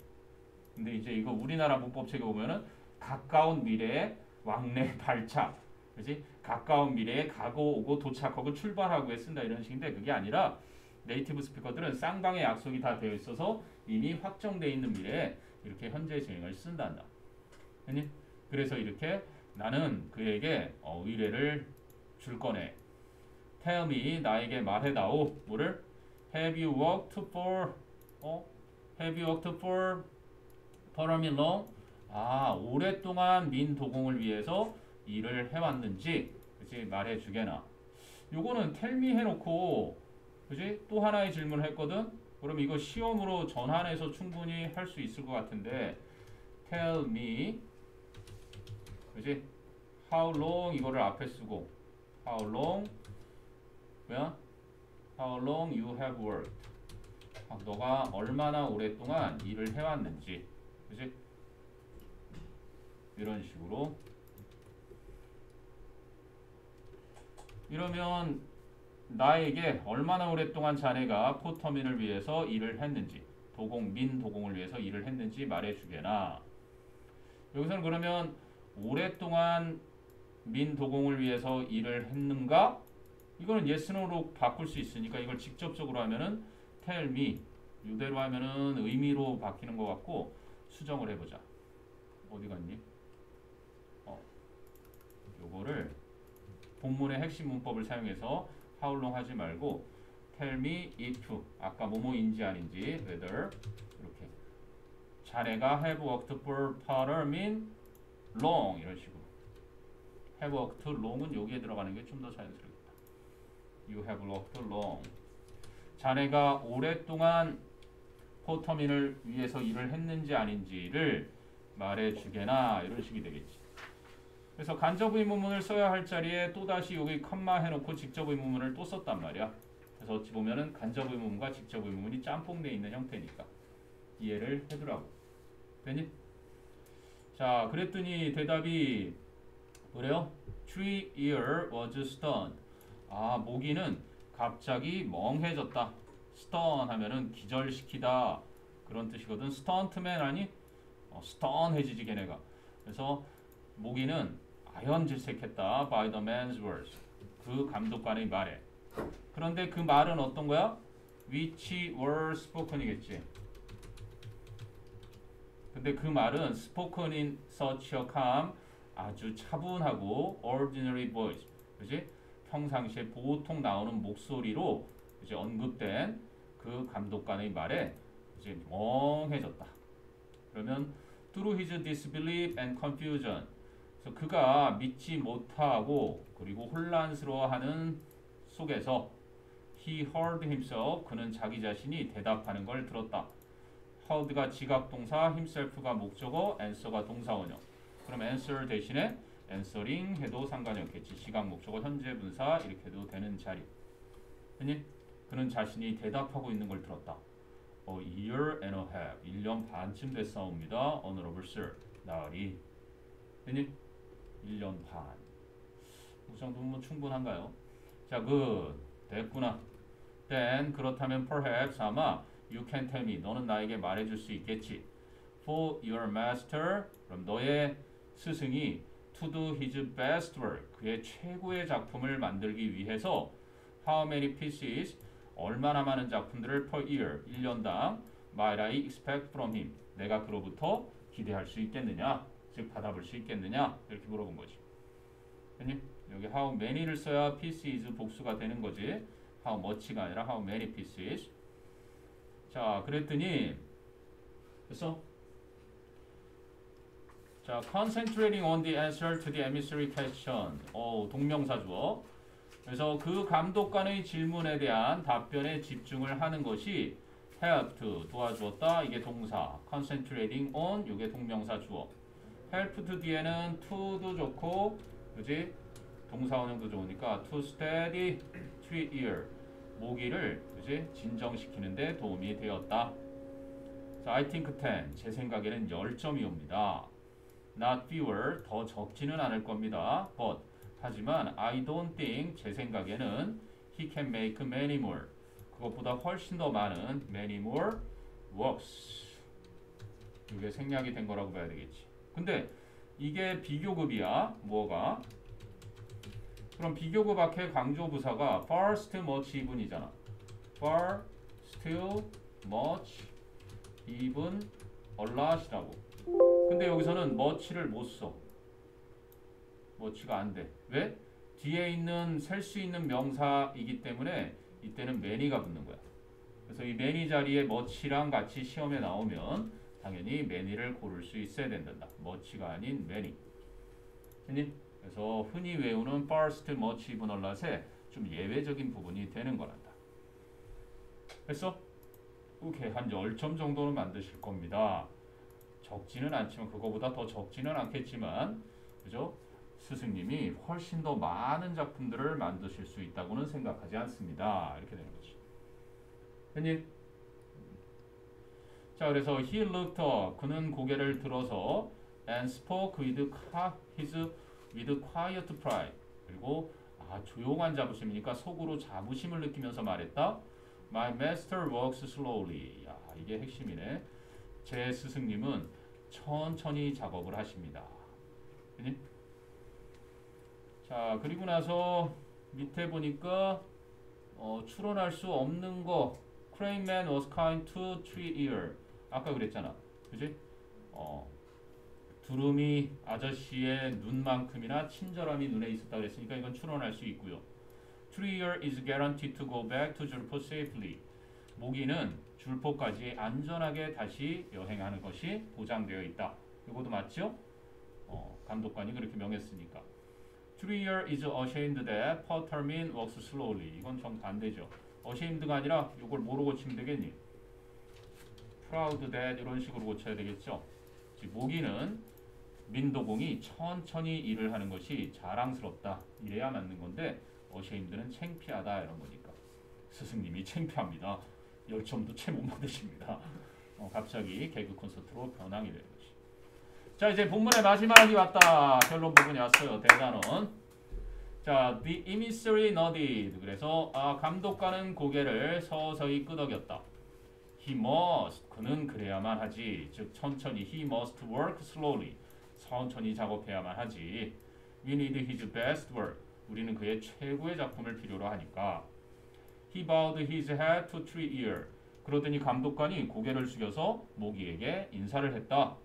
근데 이제 이거 우리나라 문법책에 보면은 가까운 미래에 왕래 발착, 그렇지? 가까운 미래에 가고 오고 도착하고 출발하고에 쓴다 이런 식인데 그게 아니라 네이티브 스피커들은 쌍방의 약속이 다 되어 있어서 이미 확정되어 있는 미래에 이렇게 현재 진행을 쓴단다. 아니? 그래서 이렇게 나는 그에게 의뢰를 줄 거네. Tell me 나에게 말해다오. 뭐를? Have you worked for Have you worked for a long? 오랫동안 민도공을 위해서 일을 해왔는지 그치 말해주게나. 요거는 텔미 해놓고 그치 또 하나의 질문을 했거든. 그럼 이거 시험으로 전환해서 충분히 할 수 있을 것 같은데 tell me 그치 how long 이거를 앞에 쓰고 how long 뭐야 how long you have worked 너가 얼마나 오랫동안 일을 해왔는지 그치 이런 식으로. 이러면 나에게 얼마나 오랫동안 자네가 포터민을 위해서 일을 했는지 민도공을 위해서 일을 했는지 말해주게나. 여기서는 그러면 오랫동안 민도공을 위해서 일을 했는가? 이거는 yes, no로 바꿀 수 있으니까 이걸 직접적으로 하면은 tell me 이대로 하면은 의미로 바뀌는 것 같고 수정을 해보자. 어디 갔니? 요거를 본문의 핵심 문법을 사용해서 how long 하지 말고 tell me if 아까 뭐뭐인지 아닌지 whether 이렇게 자네가 have worked for Parmin long 이런 식으로 have worked long은 여기에 들어가는 게 좀 더 자연스럽겠다. You have worked long 자네가 오랫동안 포터민을 위해서 일을 했는지 아닌지를 말해주게나 이런 식이 되겠지. 그래서 간접 의문문을 써야 할 자리에 또다시 여기 컴마 해놓고 직접 의문문을 또 썼단 말이야. 그래서 어찌 보면은 간접 의문문과 직접 의문문이 짬뽕돼 있는 형태니까 이해를 해두라고. 되니? 자, 그랬더니 대답이 뭐래요? 3-year was stunned. 아, 모기는 갑자기 멍해졌다. stun 하면은 기절시키다 그런 뜻이거든. stuntman 아니? stun해지지 걔네가. 그래서 모기는 아연질색했다. by the man's words. 그 감독관의 말에. 그런데 그 말은 어떤 거야? which were spoken이겠지. 근데 그 말은 spoken in such a calm, 아주 차분하고 ordinary voice, 그지? 평상시에 보통 나오는 목소리로 이제 언급된 그 감독관의 말에 이제 멍해졌다. 그러면 through his disbelief and confusion, 그래서 그가 믿지 못하고 그리고 혼란스러워하는 속에서 he heard himself, 그는 자기 자신이 대답하는 걸 들었다. heard가 지각동사, himself가 목적어, answer가 동사원형. 그럼 answer 대신에 answering 해도 상관이 없겠지. 지각 목적어 현재 분사 이렇게 해도 되는 자리. 아니? 그는 자신이 대답하고 있는 걸 들었다. A year and a half, 1년 반쯤 됐사옵니다. Honorable Sir, 나으리. 아니? 1년 반. 이 정도면 뭐 충분한가요? 자, good. 됐구나. Then, 그렇다면 perhaps, 아마 you can tell me, 너는 나에게 말해줄 수 있겠지. For your master, 그럼 너의 스승이 to do his best work, 그의 최고의 작품을 만들기 위해서 how many pieces, 얼마나 많은 작품들을 per year, 1년당 might I expect from him, 내가 그로부터 기대할 수 있겠느냐, 즉 받아볼 수 있겠느냐, 이렇게 물어본 거지. 됐니? 여기 how many를 써야 pieces 복수가 되는 거지. how much가 아니라 how many pieces. 자, 그랬더니 됐어? 자, concentrating on the answer to the emissary question. 동명사 주어. 그래서 그 감독관의 질문에 대한 답변에 집중을 하는 것이 helped, 도와주었다. 이게 동사. concentrating on, 이게 동명사 주어. helped 뒤에는 to도 좋고, 그지? 동사원형도 좋으니까 to steady 3-year. 모기를, 그지? 진정시키는데 도움이 되었다. 자, I think 10. 제 생각에는 10점이 옵니다. Not fewer, 더 적지는 않을 겁니다. But, 하지만 I don't think, 제 생각에는 he can make many more, 그것보다 훨씬 더 많은 many more works. 이게 생략이 된 거라고 봐야 되겠지. 근데 이게 비교급이야. 뭐가? 그럼 비교급 앞에 강조부사가 far still much even이잖아. far still much even a lot이라고. 근데 여기서는 much를 못 써. much가 안 돼. 왜? 뒤에 있는 셀 수 있는 명사이기 때문에 이때는 many가 붙는 거야. 그래서 이 many 자리에 much랑 같이 시험에 나오면 당연히 many를 고를 수 있어야 된단다. much가 아닌 many. 됐니? 그래서 흔히 외우는 far still much even a lot에 좀 예외적인 부분이 되는 거란다. 됐어? 오케이, 한 10점 정도는 만드실 겁니다. 적지는 않지만, 그거보다 더 적지는 않겠지만, 그죠? 스승님이 훨씬 더 많은 작품들을 만드실 수 있다고는 생각하지 않습니다. 이렇게 되는 거지. 됐니? 자, 그래서 he looked up, 그는 고개를 들어서 and spoke with quiet pride. 그리고 조용한 자부심이니까 속으로 자부심을 느끼면서 말했다. My master works slowly. 야, 이게 핵심이네. 제 스승님은 천천히 작업을 하십니다. 그니? 자, 그리고 나서 밑에 보니까 추론할 수 없는 거. Crane man was kind to 3-year. 아까 그랬잖아. 그지? 두루미 아저씨의 눈만큼이나 친절함이 눈에 있었다 그랬으니까 이건 추론할 수 있고요. 3-year is guaranteed to go back to 줄포 safely. 모기는 줄포까지 안전하게 다시 여행하는 것이 보장되어 있다. 이것도 맞죠? 감독관이 그렇게 명했으니까. 3-year is ashamed that Potterman works slowly. 이건 정반대죠. ashamed가 아니라 이걸 뭐로 고치면 되겠니? proud that 이런 식으로 고쳐야 되겠죠. 즉 모기는 민도공이 천천히 일을 하는 것이 자랑스럽다. 이래야 맞는 건데 어쉐임드는 창피하다 이런 거니까 스승님이 창피합니다. 열점도 채 못 받으십니다. 갑자기 개그 콘서트로 변황이 되는 것이. 자 이제 본문의 마지막이 왔다. 결론 부분이 왔어요. 대단원. 자, the emissary nodded. 그래서 감독관은 고개를 서서히 끄덕였다. He must. 그는 그래야만 하지. 즉 천천히. He must work slowly. 천천히 작업해야만 하지. We need his best work. 우리는 그의 최고의 작품을 필요로 하니까. He bowed his head to three ear. 그러더니 감독관이 고개를 숙여서 모기에게 인사를 했다.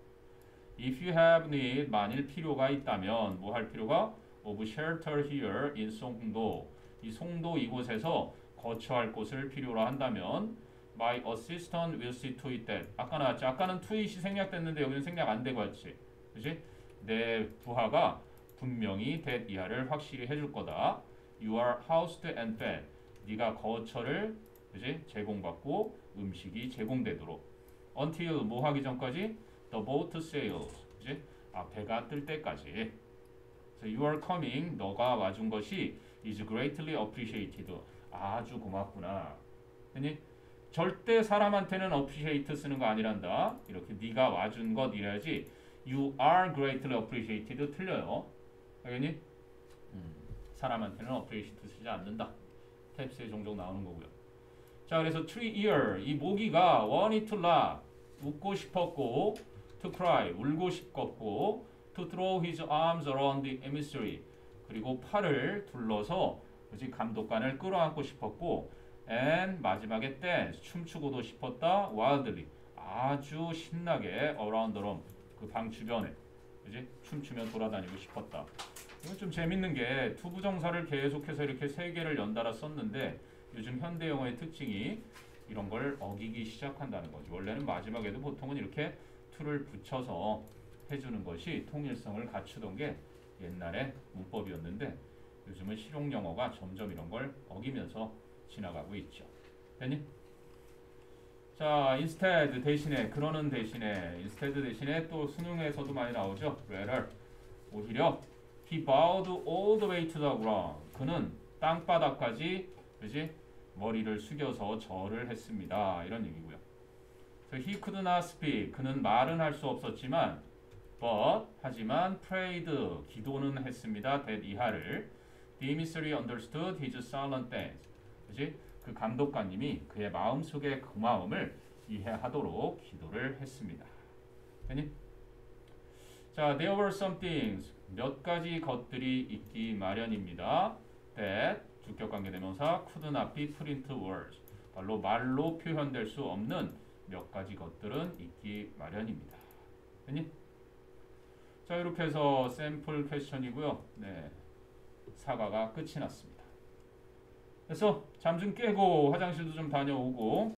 If you have need, 만일 필요가 있다면 뭐 할 필요가? Of shelter here in 송도. 이 송도 이곳에서 거처할 곳을 필요로 한다면 My assistant will see to it that. 아까 나왔지? 아까는 to it이 생략됐는데 여기는 생략 안 되고 왔지? 그렇지? 내 부하가 분명히 that 이하를 확실히 해줄 거다. You are housed and fed. 네가 거처를 그렇지? 제공받고 음식이 제공되도록. Until 뭐 하기 전까지? The boat sails. 그렇지? 배가 뜰 때까지. So you are coming. 너가 와준 것이 is greatly appreciated. 아주 고맙구나. 아니? 절대 사람한테는 appreciate 쓰는 거 아니란다. 이렇게 네가 와준 것 이래야지. You are greatly appreciated 틀려요. 알겠니? 사람한테는 appreciate 쓰지 않는다. 탭스에 종종 나오는 거고요. 자, 그래서 tree ear 이 모기가 wanted to laugh 웃고 싶었고, to cry 울고 싶었고, to throw his arms around the emissary 그리고 팔을 둘러서 그지 감독관을 끌어안고 싶었고, and 마지막에 dance 춤추고도 싶었다. wildly 아주 신나게 around the room 그 방 주변에 그지 춤추며 돌아다니고 싶었다. 이건 좀 재밌는 게 투부정사를 계속해서 이렇게 세 개를 연달아 썼는데 요즘 현대 영어의 특징이 이런 걸 어기기 시작한다는 거지. 원래는 마지막에도 보통은 이렇게 to를 붙여서 해주는 것이 통일성을 갖추던 게 옛날에 문법이었는데 요즘은 실용 영어가 점점 이런 걸 어기면서 지나가고 있죠. 됐니? 자, instead 대신에 그러는 대신에 instead 대신에 또 수능에서도 많이 나오죠. rather 오히려 he bowed all the way to the ground. 그는 땅바닥까지 그지 머리를 숙여서 절을 했습니다. 이런 얘기고요. So he could not speak. 그는 말은 할 수 없었지만 but 하지만 prayed 기도는 했습니다. that 이하를 the emissary understood his silent thanks. 그지 그 감독관님이 그의 마음속의 고마움을 이해하도록 기도를 했습니다. 됐니? 자, there were some things 몇 가지 것들이 있기 마련입니다. that 주격관계대명사 could not be put into words 말로 표현될 수 없는 몇 가지 것들은 있기 마련입니다. 됐니? 자, 이렇게 해서 샘플 퀘스천이고요. 네, 사과가 끝이 났습니다. 그래서 잠 좀 깨고 화장실도 좀 다녀오고